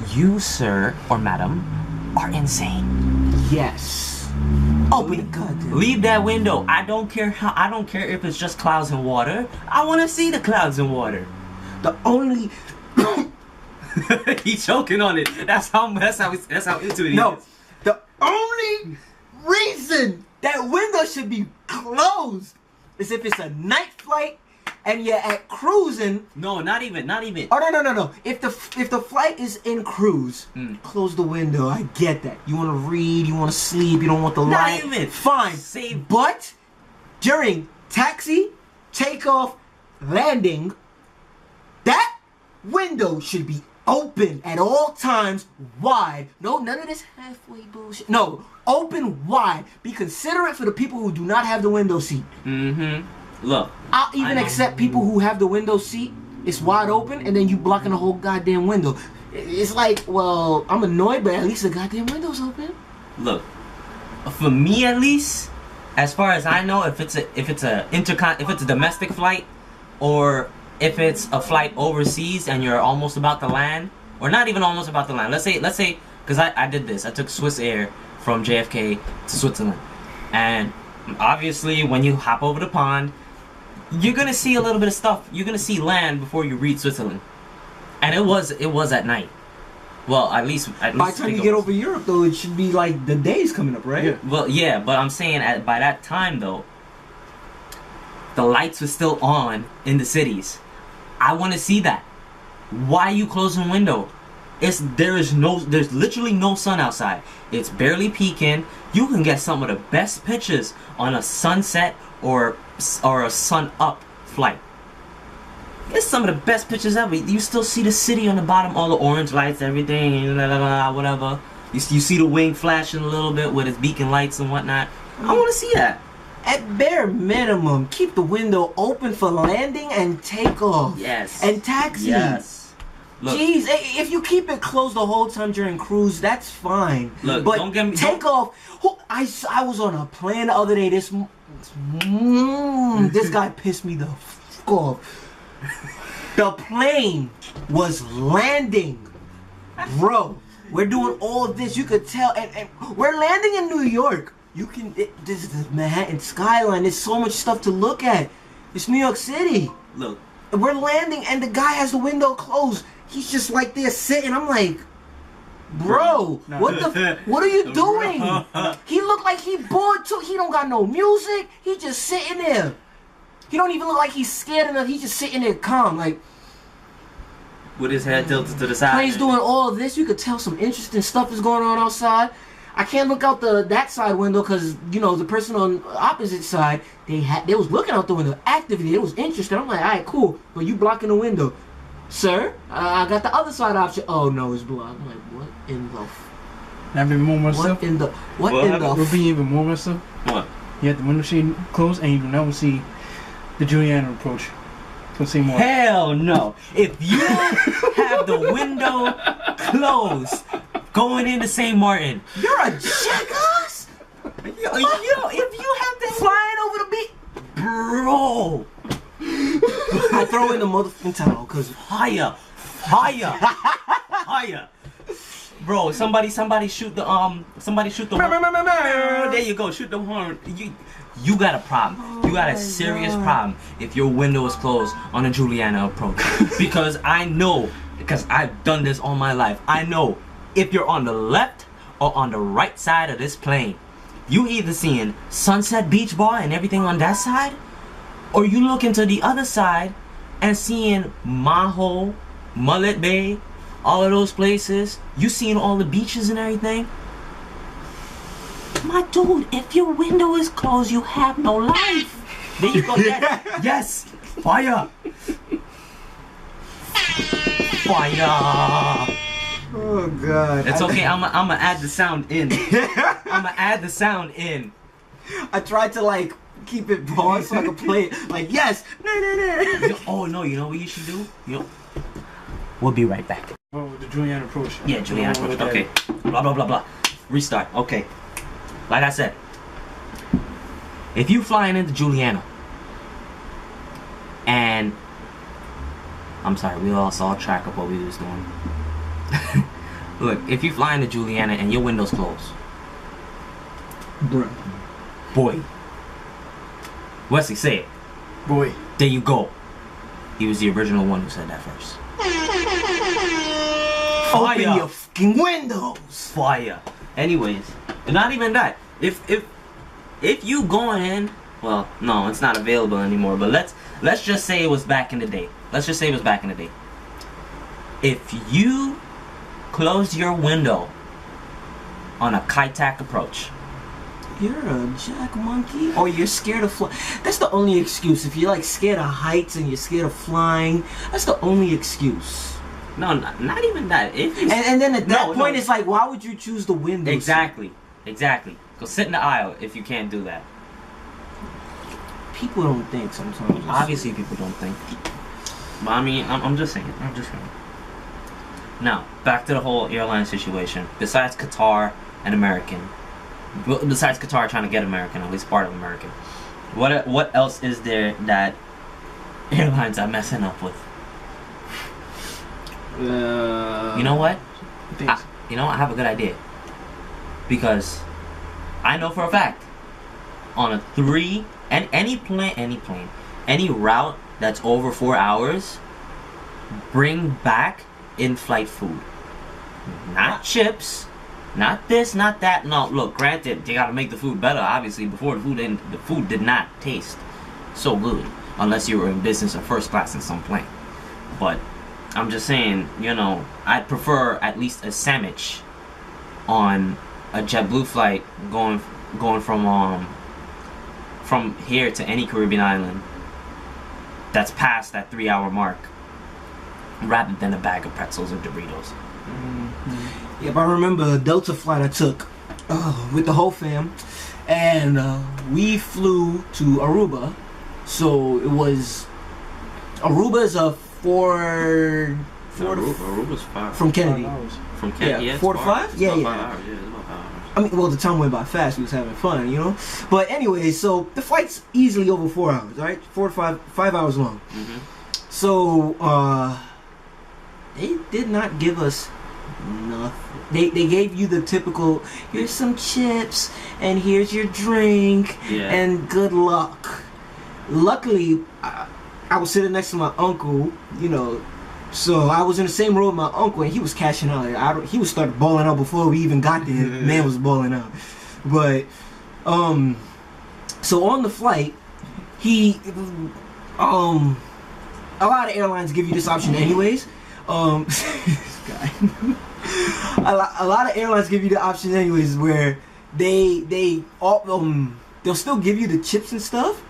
you, sir or madam, are insane. Yes. Open the goddamn. Leave that window. I don't care if it's just clouds and water. I want to see the clouds and water. The only He's choking on it. That's how into it he No. is. The only reason that window should be closed is if it's a night flight and you're at cruising. No, not even. Oh no. If the flight is in cruise, close the window. I get that. You want to read, you want to sleep, you don't want the light. Not even. Fine. But during taxi, takeoff, landing, that window should be open at all times, wide. No, none of this halfway bullshit. No, open wide. Be considerate for the people who do not have the window seat. Look, I'll even accept people who have the window seat. It's wide open, and then you blocking the whole goddamn window. It's like, well, I'm annoyed, but at least the goddamn window's open. Look, for me at least, as far as I know, if it's a domestic flight, or if it's a flight overseas and you're almost about to land, or not even almost about to land. Let's say, because I did this. I took Swiss Air from JFK to Switzerland, and obviously when you hop over the pond, you're gonna see a little bit of stuff. You're gonna see land before you reach Switzerland, and it was at night. Well, at least by the time you get over Europe, though, it should be like the day's coming up, right? Yeah. Well, yeah, but I'm saying by that time though, the lights were still on in the cities. I want to see that. Why are you closing the window? There's literally no sun outside. It's barely peeking. You can get some of the best pictures on a sunset or a sun up flight. It's some of the best pictures ever. You still see the city on the bottom, all the orange lights, everything, whatever. You see the wing flashing a little bit with its beacon lights and whatnot. I want to see that. At bare minimum, keep the window open for landing and takeoff. Yes. And taxi. Yes. Look, jeez, if you keep it closed the whole time during cruise, that's fine. Look, but don't get me. Takeoff. I was on a plane the other day. This guy pissed me the fuck off. The plane was landing, bro. We're doing all of this. You could tell, and we're landing in New York. This is the Manhattan skyline. There's so much stuff to look at. It's New York City. Look, we're landing, and the guy has the window closed. He's just like there sitting. I'm like, bro, what are you doing? He looked like he bored too. He don't got no music. He just sitting there. He don't even look like he's scared enough. He's just sitting there calm, like. with his head tilted to the side. Plane's doing all of this. You could tell some interesting stuff is going on outside. I can't look out that side window because the person on the opposite side they was looking out the window actively. It was interesting. I'm like, all right, cool, but you blocking the window, sir. I got the other side option. Oh no, it's blocked. I'm like, what in the? I've been more myself. What in the? What in the? Would be even more myself. What? You have the window shade closed, and you do not see the Juliana approach. Don't see more. Hell no! If you have the window closed, going into St. Martin, You're a jackass. yo, if you have that Flying over the beach, bro, I throw in the motherfucking towel because fire, bro. Somebody shoot the horn. There you go, shoot the horn. You got a problem. You got a serious problem if your window is closed on a Juliana approach. Because I know, because I've done this all my life. I know if you're on the left or on the right side of this plane, you either seeing Sunset Beach Bar and everything on that side, or you look into the other side and seeing Maho, Mullet Bay, all of those places. You seeing all the beaches and everything. My dude, if your window is closed, you have no life. There you go. Yes. Fire. Fire. oh god, It's okay. I'm gonna add the sound in. I tried to like keep it paused so I could play it. Like yes, no. Oh no, you know what you should do? We'll be right back. Oh, the Juliana approach. Yeah, Juliana approach. Okay. Blah blah blah blah. Restart. Okay. Like I said, if you flying into Juliana, and I'm sorry, we lost all track of what we was doing. Look, if you fly into Juliana and your window's closed, Bruh. boy, Wesley, say it. Boy. There you go. He was the original one who said that first. Open your fucking windows. Fire. Anyways, and not even that. If you going in, well, no, it's not available anymore. But let's just say it was back in the day. If you closed your window on a Kaitak approach, You're a jack monkey, or you're scared of flying. That's the only excuse. If you're like scared of heights and you're scared of flying, that's the only excuse. no, not even that. If you, And then at that No, point, no. it's like, why would you choose the window? exactly. Go sit in the aisle if you can't do that. People don't think sometimes. Obviously, people don't think. But I mean, I'm just saying. Now, back to the whole airline situation. Besides Qatar and American, besides Qatar trying to get American, at least part of American, what else is there that airlines are messing up with? You know what? I have a good idea. Because I know for a fact, on a any route that's over 4 hours, bring back in-flight food. Not chips, not this, not that. No, look, granted, they gotta make the food better, obviously. Before the food did not taste so good, unless you were in business or first class in some plane. But I'm just saying, I'd prefer at least a sandwich on a JetBlue flight going from here to any Caribbean island that's past that 3-hour mark, rather than a bag of pretzels or Doritos. Yeah, but I remember a Delta flight I took with the whole fam, and we flew to Aruba. So it was Aruba is a Aruba's far from Kennedy. from Kennedy. Yeah, 4 to 5. Yeah. It's about 5 hours. Yeah, it's about 5 hours. I mean, well, the time went by fast. We was having fun, But anyway, so the flight's easily over 4 hours, right? 4 to 5 hours long. Mm-hmm. So they did not give us nothing. They gave you the typical, here's some chips and here's your drink and good luck. Luckily, I was sitting next to my uncle, so I was in the same row with my uncle, and he was cashing out. He was started balling out before we even got there. Man was balling out. But so on the flight, a lot of airlines give you this option anyways. This guy. A lot of airlines give you the option anyways where they'll still give you the chips and stuff,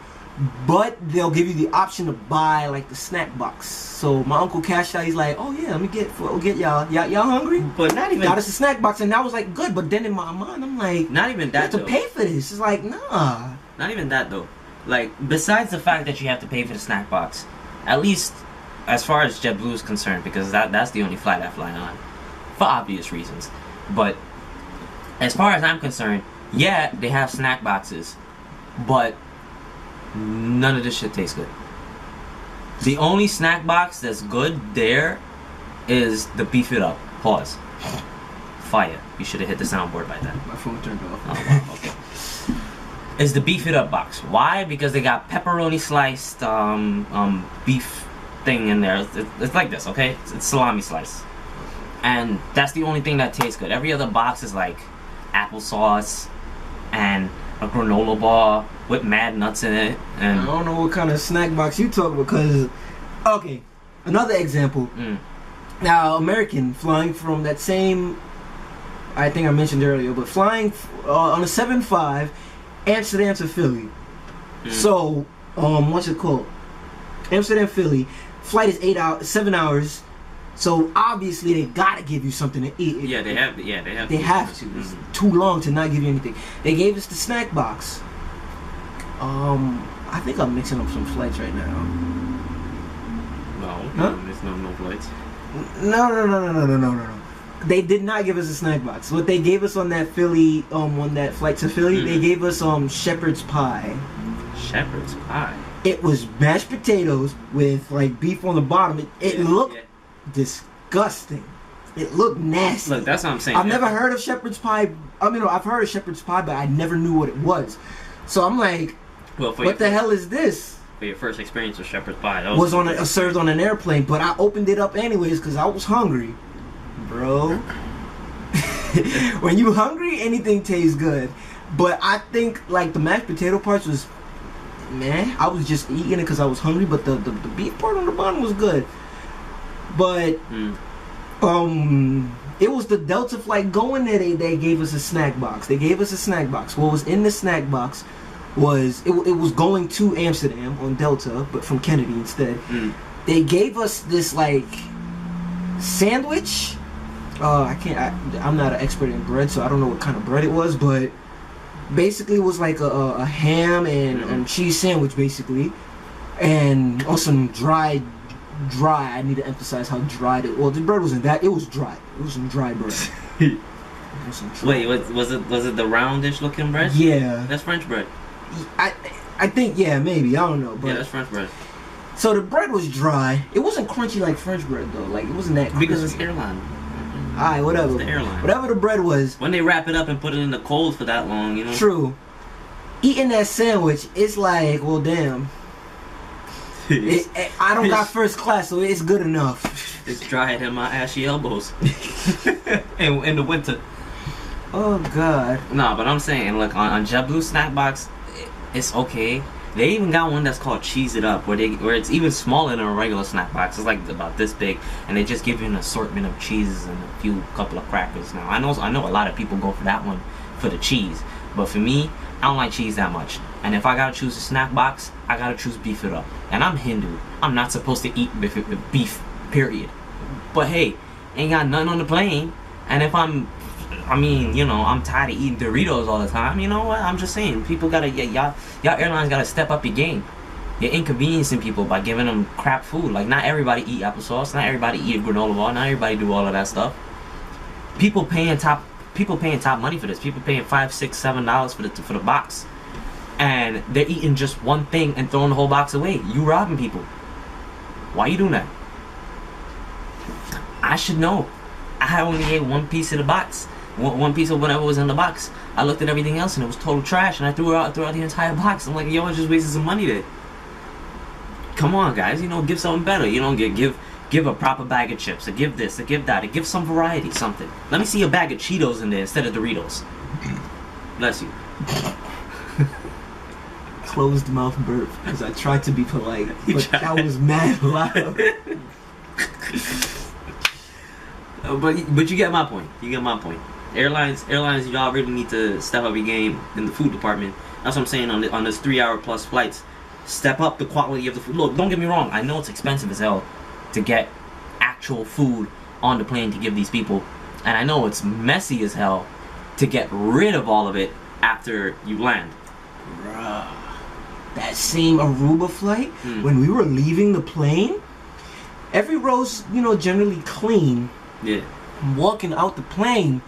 but they'll give you the option to buy like the snack box. So my uncle cashed out. He's like, "Oh yeah, let me get y'all. Y'all hungry? But not even got us a snack box." And that was like good. But then in my mind, I'm like, not even you that have to though. pay for this. It's like, nah. Not even that though. Like, besides the fact that you have to pay for the snack box, at least as far as JetBlue is concerned, because that's the only flight I fly on, for obvious reasons. But as far as I'm concerned, yeah, they have snack boxes, but none of this shit tastes good. The only snack box that's good there is the Beef It Up. Pause. Fire. You should have hit the soundboard by then. My phone turned off. Oh, wow, okay. Is the Beef It Up box. Why? Because they got pepperoni sliced beef thing in there. It's like this, okay? It's salami slice. And that's the only thing that tastes good. Every other box is like applesauce and a granola bar with mad nuts in it. And I don't know what kind of snack box you talk about, because okay, another example. Now, American flying from that same, I think I mentioned earlier, but flying on a 7-5 Amsterdam to Philly. So, what's it called? Amsterdam, Philly. Flight is 7 hours. So obviously they gotta give you something to eat. yeah, they have. They have to. It's too long to not give you anything. They gave us the snack box. I think I'm mixing up some flights right now. No, Huh? there's no flights. No. They did not give us a snack box. What they gave us on that Philly, on that flight to Philly, they gave us shepherd's pie. Shepherd's pie. It was mashed potatoes with like beef on the bottom. It looked disgusting. It looked nasty. Look, that's what I'm saying. I've never heard of shepherd's pie. I mean, I've heard of shepherd's pie, but I never knew what it was. So I'm like, well, what the hell is this? For your first experience with shepherd's pie, that Was served on an airplane, but I opened it up anyways because I was hungry, bro. When you hungry, anything tastes good. But I think like the mashed potato parts was, man, I was just eating it because I was hungry. But the beef part on the bottom was good. But it was the Delta flight going there. They gave us a snack box. They gave us a snack box. What was in the snack box was it was going to Amsterdam on Delta, but from Kennedy instead. They gave us this like sandwich. I'm not an expert in bread, so I don't know what kind of bread it was, but basically it was like a ham and cheese sandwich basically, and on some dry. I need to emphasize how dry it. Well, the bread wasn't that. It was dry. It was some dry bread. Wait, was it the roundish looking bread? Yeah. That's French bread. I think, yeah, maybe. I don't know. But Yeah, that's French bread. so the bread was dry. It wasn't crunchy like French bread though. Like it wasn't that crispy. Because it's Airline. Alright, whatever. It's the Airline. Whatever the bread was. When they wrap it up and put it in the cold for that long, you know. True. Eating that sandwich, it's like, well, damn. I don't got first class, so it's good enough. It's dry at my ashy elbows. in the winter. Oh God. Nah, but I'm saying, look, on JetBlue snack box, it's okay. They even got one that's called Cheese It Up, where it's even smaller than a regular snack box. It's like about this big, and they just give you an assortment of cheeses and a couple of crackers. Now I know a lot of people go for that one for the cheese, but for me, I don't like cheese that much. And if I gotta choose a snack box, I gotta choose Beef It Up. And I'm Hindu. I'm not supposed to eat beef, period. But hey, ain't got nothing on the plane. And if I'm tired of eating Doritos all the time. You know what? I'm just saying, people gotta, y'all airlines gotta step up your game. You're inconveniencing people by giving them crap food. Like, not everybody eat applesauce. Not everybody eat a granola bar. Not everybody do all of that stuff. People paying top money for this. People paying $5, $6, $7 for the box, and they're eating just one thing and throwing the whole box away. You robbing people. Why you doing that? I should know. I only ate one piece of the box. One piece of whatever was in the box. I looked at everything else and it was total trash, and I threw out the entire box. I'm like, yo, I just wasted some money there. Come on, guys, give something better. Give a proper bag of chips, or give this, or give that, or give some variety, something. Let me see a bag of Cheetos in there instead of Doritos. Bless you. Closed mouth burp, because I tried to be polite, but that was mad loud. But you get my point. You get my point. Airlines, y'all really need to step up your game in the food department. That's what I'm saying on this 3-hour plus flights. Step up the quality of the food. Look, don't get me wrong. I know it's expensive as hell to get actual food on the plane to give these people, and I know it's messy as hell to get rid of all of it after you land. Bruh. That same Aruba flight, when we were leaving the plane, every row's, generally clean. Yeah. I'm walking out the plane.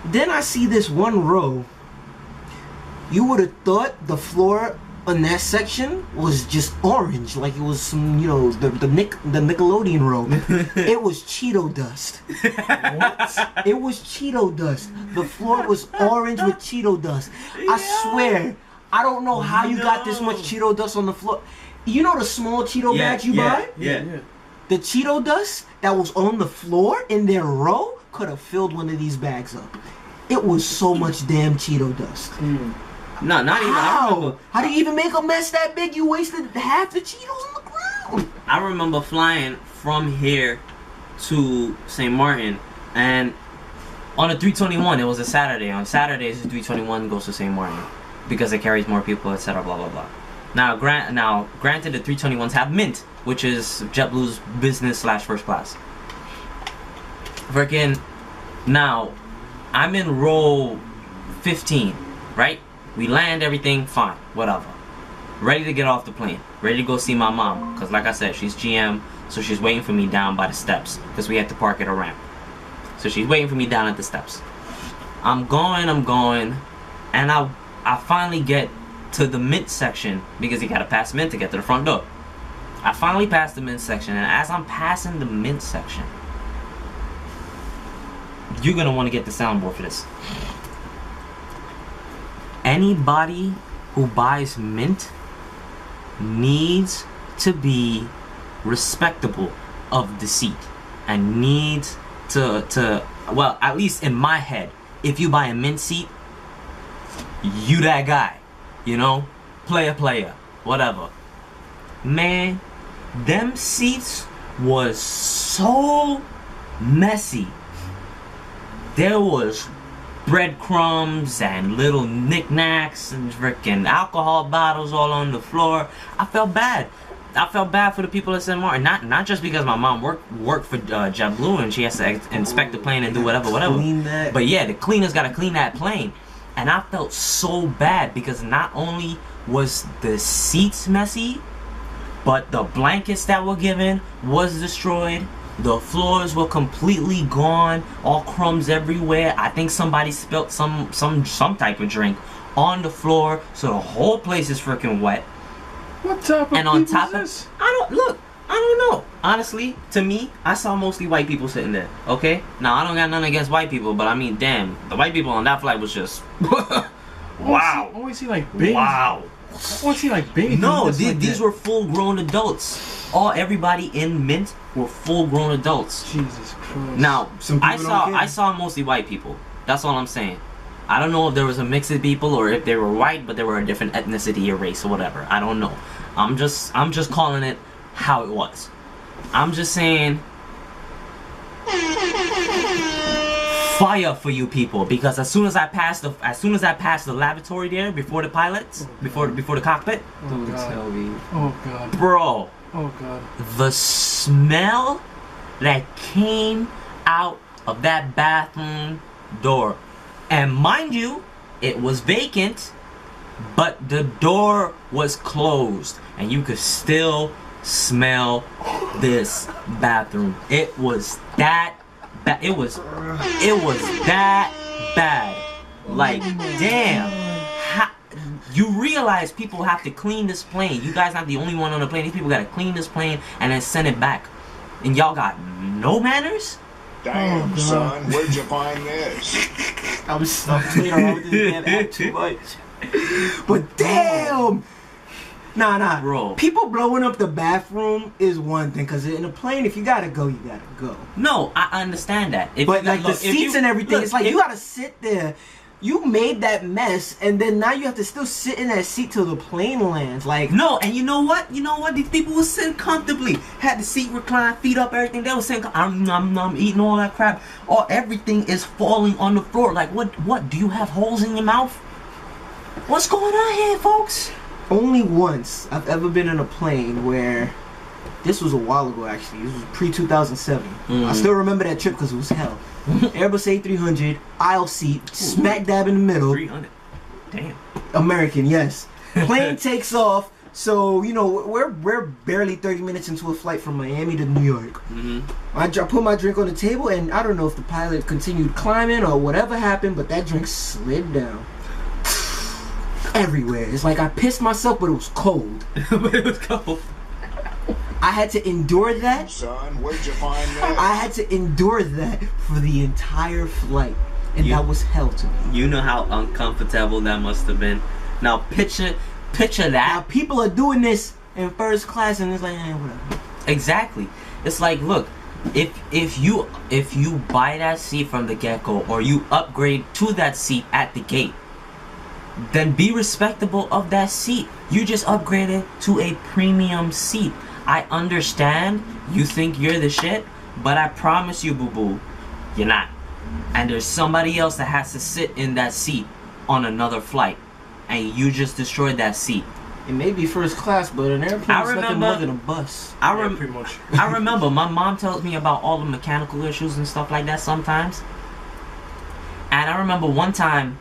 Then I see this one row. You would have thought the floor on that section was just orange, like it was some, the Nickelodeon row. It was Cheeto dust. What? It was Cheeto dust. The floor was orange with Cheeto dust. I swear, I don't know how you got this much Cheeto dust on the floor. You know the small Cheeto bags you buy? Yeah. The Cheeto dust that was on the floor in their row could have filled one of these bags up. It was so much damn Cheeto dust. No, not even. How? How do you even make a mess that big? You wasted half the Cheetos on the ground. I remember flying from here to St. Martin, and on a 321, it was a Saturday. On Saturdays, the 321 goes to St. Martin because it carries more people, etc. Blah blah blah. Now, granted, the 321s have Mint, which is JetBlue's business/first class. Freaking, now, I'm in row 15, right? We land everything, fine, whatever. Ready to get off the plane. Ready to go see my mom. Because like I said, she's GM, so she's waiting for me down by the steps. Because we had to park at a ramp. So she's waiting for me down at the steps. I'm going, and I finally get to the Mint section, because you gotta pass Mint to get to the front door. I finally passed the Mint section, and as I'm passing the Mint section, you're gonna want to get the soundboard for this. Anybody who buys Mint needs to be respectable of the seat, and needs to well, at least in my head, if you buy a Mint seat, you that guy, player, whatever. Man, them seats was so messy. There was breadcrumbs and little knickknacks and freaking alcohol bottles all on the floor. I felt bad. I felt bad for the people at St. Martin. Not just because my mom worked for JetBlue and she has to inspect the plane and do whatever. But yeah, the cleaners gotta clean that plane. And I felt so bad because not only was the seats messy, but the blankets that were given was destroyed. The floors were completely gone, all crumbs everywhere. I think somebody spilt some type of drink on the floor, so the whole place is freaking wet. What type of people is this? I don't know. Honestly, to me, I saw mostly white people sitting there. Okay, now I don't got nothing against white people, but I mean, damn, the white people on that flight was just wow. I always see like babies. Wow. I always see like babies. No, these were full-grown adults. Everybody in Mint were full-grown adults. Jesus Christ. Now, I saw mostly white people. That's all I'm saying. I don't know if there was a mix of people or if they were white, but they were a different ethnicity or race or whatever. I don't know. I'm just calling it how it was. I'm just saying fire for you people, because as soon as I passed the lavatory there before the pilots, before the cockpit, Don't tell me. Oh God. Bro. Oh God. The smell that came out of that bathroom door. And mind you, it was vacant, but the door was closed, and you could still smell this bathroom. It was that bad. It was that bad. Like, damn. You realize people have to clean this plane. You guys not the only one on the plane. These people gotta clean this plane and then send it back. And y'all got no manners? Damn, son, where'd you find this? I was playing around with this damn app too much. But damn! Nah. Bro. People blowing up the bathroom is one thing, because in a plane, if you gotta go, you gotta go. No, I understand that. But like the seats and everything, it's like you gotta sit there. You made that mess, and then now you have to still sit in that seat till the plane lands. Like, No, and you know what? These people were sitting comfortably. Had the seat reclined, feet up, everything. They were sitting, I'm eating all that crap. Everything is falling on the floor. Like, what? Do you have holes in your mouth? What's going on here, folks? only once I've ever been in a plane where, this was a while ago actually, this was pre-2007. I still remember that trip because it was hell. Airbus A300, aisle seat, smack dab in the middle. 300. Damn. American, yes. Plane takes off, so, you know, we're barely 30 minutes into a flight from Miami to New York. I put my drink on the table, and I don't know if the pilot continued climbing or whatever happened, but that drink slid down. Everywhere. It's like I pissed myself, but it was cold. But it was cold. I had to endure that. Son, where'd you find that? I had to endure that for the entire flight. And that was hell to me. You know how uncomfortable that must have been. Now picture Now that. people are doing this in first class, and it's like, whatever. Exactly. It's like, look, if you buy that seat from the get-go, or you upgrade to that seat at the gate, then be respectable of that seat. You just upgraded to a premium seat. I understand you think you're the shit, but I promise you, boo-boo, you're not. And there's somebody else that has to sit in that seat on another flight, and you just destroyed that seat. It may be first class, but an airplane is nothing remember- more than a bus. Pretty much. I remember my mom tells me about all the mechanical issues and stuff like that sometimes. And I remember one time,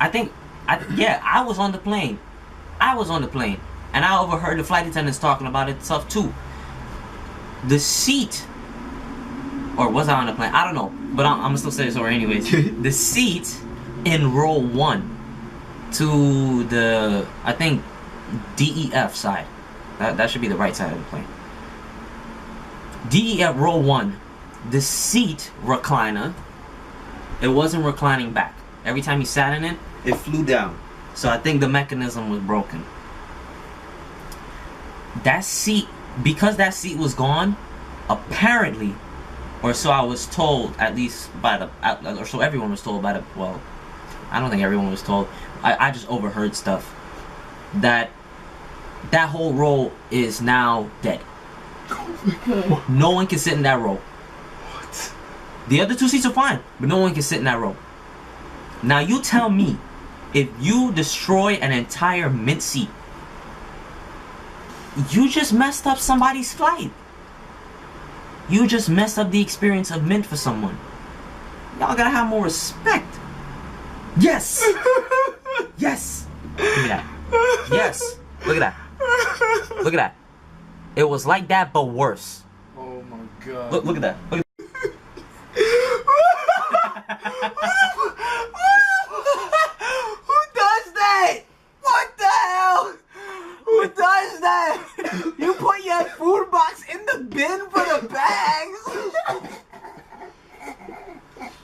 I was on the plane. And I overheard the flight attendants talking about it stuff too. The seat, or was I on the plane? I don't know. But I'm gonna still say this over anyways. The seat in row 1 to the, I think, DEF side. That should be the right side of the plane. DEF row 1. The seat recliner, it wasn't reclining back. Every time you sat in it, it flew down. So I think the mechanism was broken. That seat, because that seat was gone, apparently, or so I was told, at least by the, or so everyone was told by the, well, I don't think everyone was told. I just overheard stuff. That whole row is now dead. No one can sit in that row. What? The other 2 seats are fine, but no one can sit in that row. Now you tell me, if you destroy an entire mint seat, you just messed up somebody's flight. You just messed up the experience of mint for someone. Y'all gotta have more respect. Yes! Yes! Look at that. Yes! Look at that. Look at that. It was like that, but worse. Oh my god. Look at that. Look at Who does that? What the hell? Who does that? You put your food box in the bin for the bags?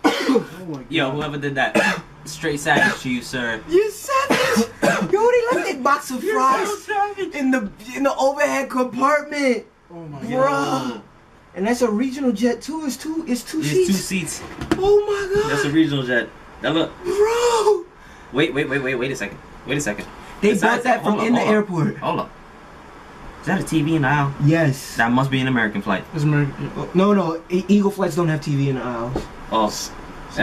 Oh my god. Yo, whoever did that, straight savage to you, sir. You savage! Yo, they left that box of fries savage. in the overhead compartment. Oh my Bruh. god. And that's a regional jet too. It's two There's seats. 2 seats. Oh my god. That's a regional jet. Now look. Bro. Wait a second. They Is bought that from hold in the hold airport. Hold up. Is that a TV in the aisle? Yes. That must be an American flight. It's American. Yeah. No. Eagle flights don't have TV in the aisles. Oh, I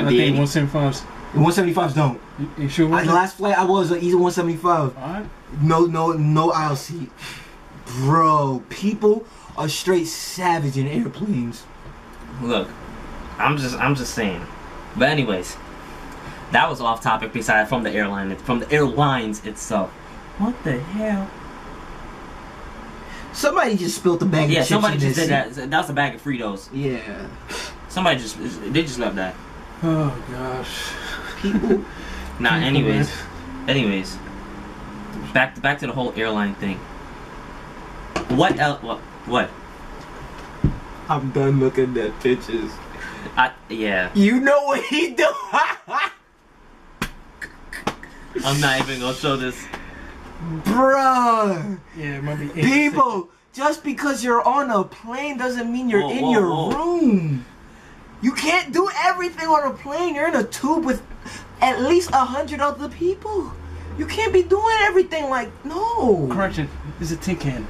think 175s. The 175s don't. You sure? The last flight I was Easy 175. Alright. No aisle seat. Bro, people are straight savage in airplanes. Look, I'm just saying. But anyways, that was off topic. Besides from the airlines itself. What the hell? Somebody just spilled the bag of Yeah, chips somebody in just this did seat. that. That was a bag of Fritos. Yeah. Somebody just left that. Oh gosh. People. Nah, People, anyways, back to the whole airline thing. What else? What? I'm done looking at pictures. Yeah. You know what he do? I'm not even gonna show this. Bruh. Yeah, it might be 86. People, just because you're on a plane doesn't mean you're in Whoa, your whoa. room. You can't do everything on a plane. You're in a tube with at least 100 other people. You can't be doing everything like, no. Correction, this is a tin can.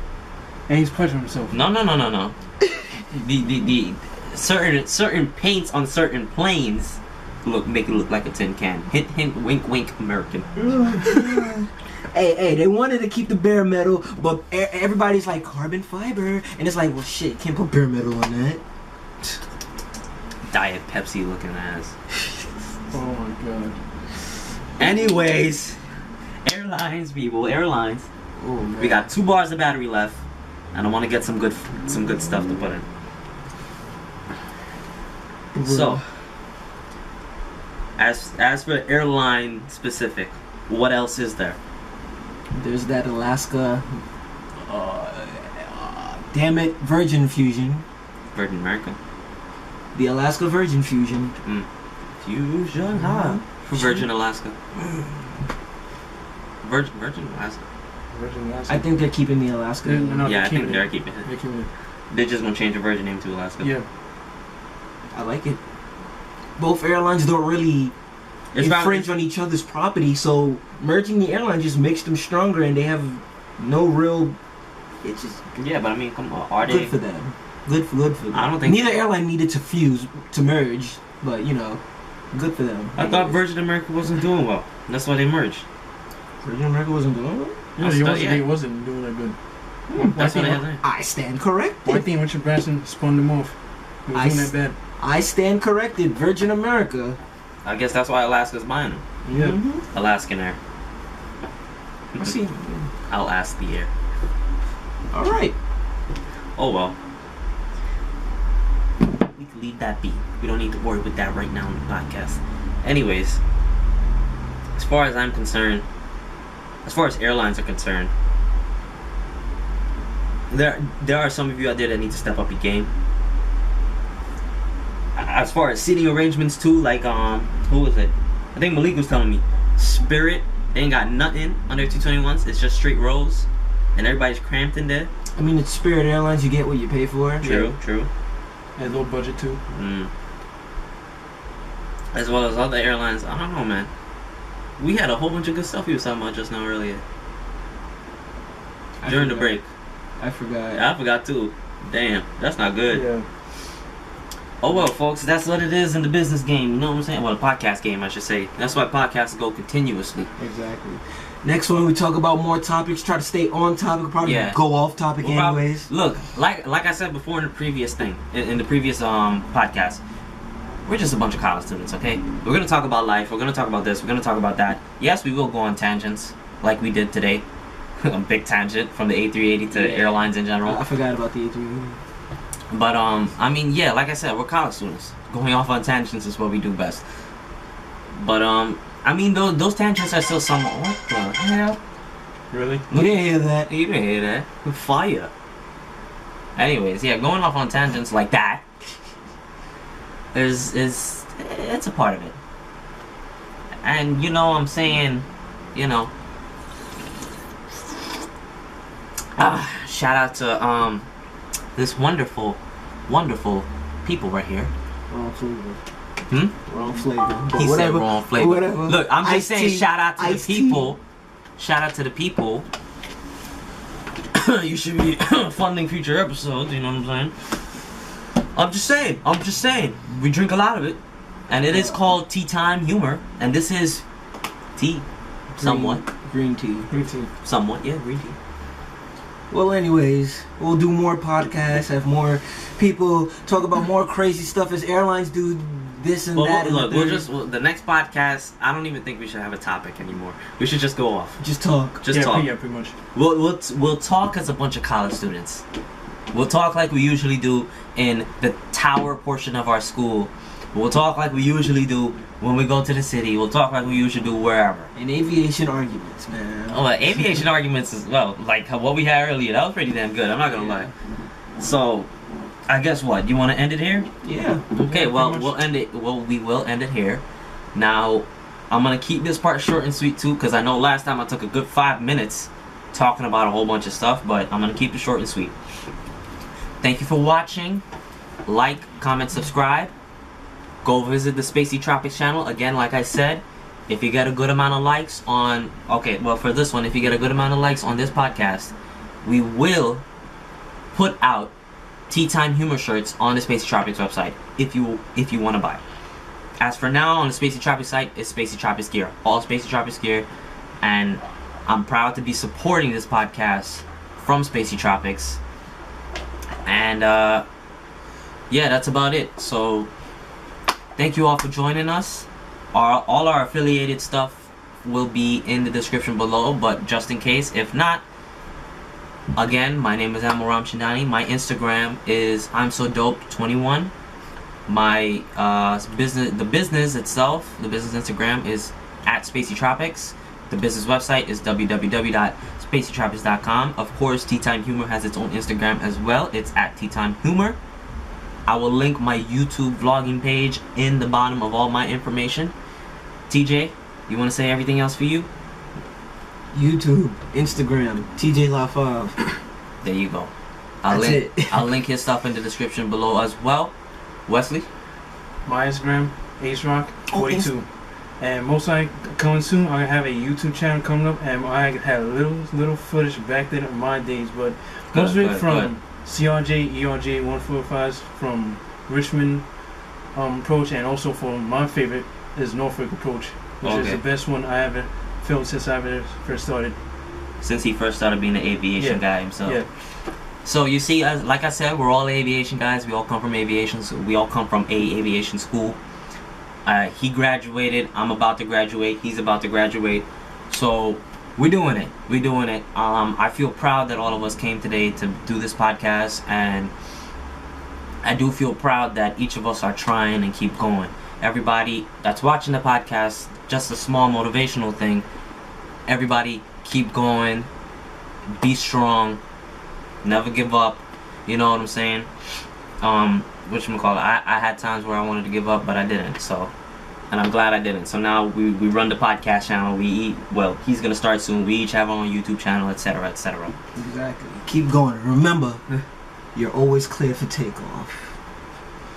And he's punching himself. No. the certain paints on certain planes make it look like a tin can. Hint, hint, wink, wink, American. Hey, they wanted to keep the bare metal, but everybody's like carbon fiber, and it's like, well, shit, can't put bare metal on that. Diet Pepsi looking ass. Oh my god. Anyways, airlines, people, airlines. Oh, man. We got 2 bars of battery left, and I want to get some good stuff to put in. So, as for airline specific, what else is there? There's that Alaska, damn it, Virgin Fusion. Virgin America. The Alaska Virgin Fusion. Fusion, huh? Virgin Alaska. Virgin Alaska. Virgin Alaska. I think they're keeping the Alaska. Yeah, I think they're keeping it. They're keeping it. They're just gonna change the Virgin name to Alaska. Yeah. I like it. Both airlines don't really infringe on each other's property, so merging the airline just makes them stronger, and they have no real. It's just Yeah, but I mean, come on, are good they? for them. Good for them. I don't think neither airline needed to fuse to merge, but you know, good for them. I thought Virgin America wasn't doing well. That's why they merged. Virgin America wasn't doing well. Yeah, he wasn't doing that good. That's what they had there. I stand corrected. Why think Richard Branson spun them off? He was doing that bad. I stand corrected. Virgin America. I guess that's why Alaska's buying them. Yeah. Mm-hmm. Alaskan Air. I see. I'll ask the air. All right. Oh well. We can leave that be. We don't need to worry with that right now on the podcast. Anyways, as far as I'm concerned, as far as airlines are concerned, there are some of you out there that need to step up your game. As far as seating arrangements too, like who was it? I think Malik was telling me, Spirit, they ain't got nothing on their 221s. It's just straight rows, and everybody's cramped in there. I mean, it's Spirit Airlines. You get what you pay for. True. And low budget too. As well as other airlines. I don't know, man. We had a whole bunch of good stuff we was talking about just now earlier. During the break. I forgot. I forgot too. Damn, that's not good. Yeah. Oh well, folks, that's what it is in the business game. You know what I'm saying? Well, the podcast game, I should say. That's why podcasts go continuously. Exactly. Next one, we talk about more topics. Try to stay on topic. Probably go off topic anyways. Look, like I said before in the previous thing, in the previous podcast, we're just a bunch of college students, okay? We're gonna talk about life. We're gonna talk about this. We're gonna talk about that. Yes, we will go on tangents, like we did today. A big tangent from the A380 to airlines in general. I forgot about the A380. But I mean, yeah, like I said, we're college students. Going off on tangents is what we do best. But I mean, those tangents are still somewhat. What the hell? Really? You didn't hear that. You didn't hear that? Fire. Anyways, yeah, going off on tangents like that is it's a part of it. And you know, I'm saying, you know, shout out to this wonderful people right here. Wrong flavor. Wrong flavor. He said wrong flavor. Whatever. Look, I'm just saying, shout out to the people. Tea. Shout out to the people. You should be funding future episodes. You know what I'm saying? I'm just saying. We drink a lot of it, and it is called Tea Time Humor, and this is tea, somewhat. Green tea. Somewhat, yeah, green tea. Well, anyways, we'll do more podcasts, have more people talk about more crazy stuff as airlines do this and that. Look, the next podcast, I don't even think we should have a topic anymore. We should just go off. Just talk. Talk. Yeah, pretty much. We'll talk as a bunch of college students. We'll talk like we usually do in the tower portion of our school. We'll talk like we usually do when we go to the city. We'll talk like we usually do wherever. And aviation arguments, man. Oh, aviation arguments as well. Like what we had earlier. That was pretty damn good. I'm not gonna lie. So, I guess what? You want to end it here? Yeah. Okay. Well, we'll end it. Well, we will end it here. Now, I'm gonna keep this part short and sweet too, because I know last time I took a good 5 minutes talking about a whole bunch of stuff, but I'm gonna keep it short and sweet. Thank you for watching. Like, comment, subscribe. Go visit the Spacey Tropics channel. Again, like I said, if you get a good amount of likes on, okay, well, for this one, if you get a good amount of likes on this podcast, we will put out Tea Time Humor shirts on the Spacey Tropics website if you want to buy. As for now, on the Spacey Tropics site, it's Spacey Tropics gear, all Spacey Tropics gear, and I'm proud to be supporting this podcast from Spacey Tropics. And yeah, that's about it. So thank you all for joining us. All our affiliated stuff will be in the description below, but just in case, if not, again, my name is Anmol Ramchandani. My Instagram is I'm So Dope 21. My the business Instagram is at Spacey Tropics. The business website is www.spaceytropics.com. Of course, Tea Time Humor has its own Instagram as well. It's at Tea Time Humor. I will link my YouTube vlogging page in the bottom of all my information. TJ, you want to say everything else for you? YouTube, Instagram, TJ La5. There you go. I'll link his stuff in the description below as well. Wesley? My Instagram, AceRock42. And most likely coming soon, I have a YouTube channel coming up, and I had a little footage back then of my days, but most of it from CRJ, ERJ 145s from Richmond approach, and also for my favorite is Norfolk approach, which is the best one I ever filmed since I first started. Since he first started being an aviation guy himself. Yeah. So you see, like I said, we're all aviation guys. We all come from aviation. So we all come from a aviation school. He graduated. I'm about to graduate. He's about to graduate. So we're doing it. We're doing it. I feel proud that all of us came today to do this podcast, and I do feel proud that each of us are trying and keep going. Everybody that's watching the podcast, just a small motivational thing. Everybody keep going. Be strong. Never give up. You know what I'm saying? Whatchamacallit, I had times where I wanted to give up, but I didn't. So, and I'm glad I didn't. So now we run the podcast channel. He's gonna start soon. We each have our own YouTube channel, etc., etc. Exactly. Keep going. Remember, you're always clear for takeoff.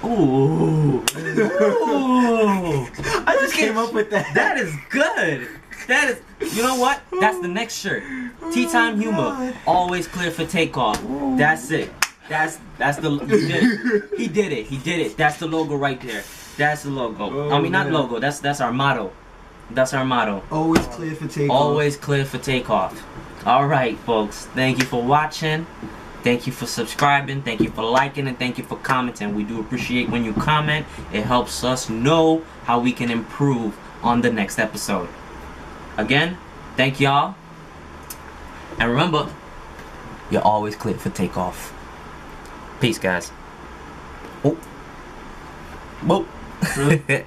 Ooh. Ooh. I just came up with that. That is good. That is, you know what? That's the next shirt. Tea Time Humor. Always clear for takeoff. That's it. That's the he did it. That's the logo right there. That's the logo. I mean, not logo. That's our motto. That's our motto. Always clear for takeoff. Always clear for takeoff. All right, folks. Thank you for watching. Thank you for subscribing. Thank you for liking, and thank you for commenting. We do appreciate when you comment. It helps us know how we can improve on the next episode. Again, thank y'all. And remember, you're always clear for takeoff. Peace, guys. Oh. Whoa. Really?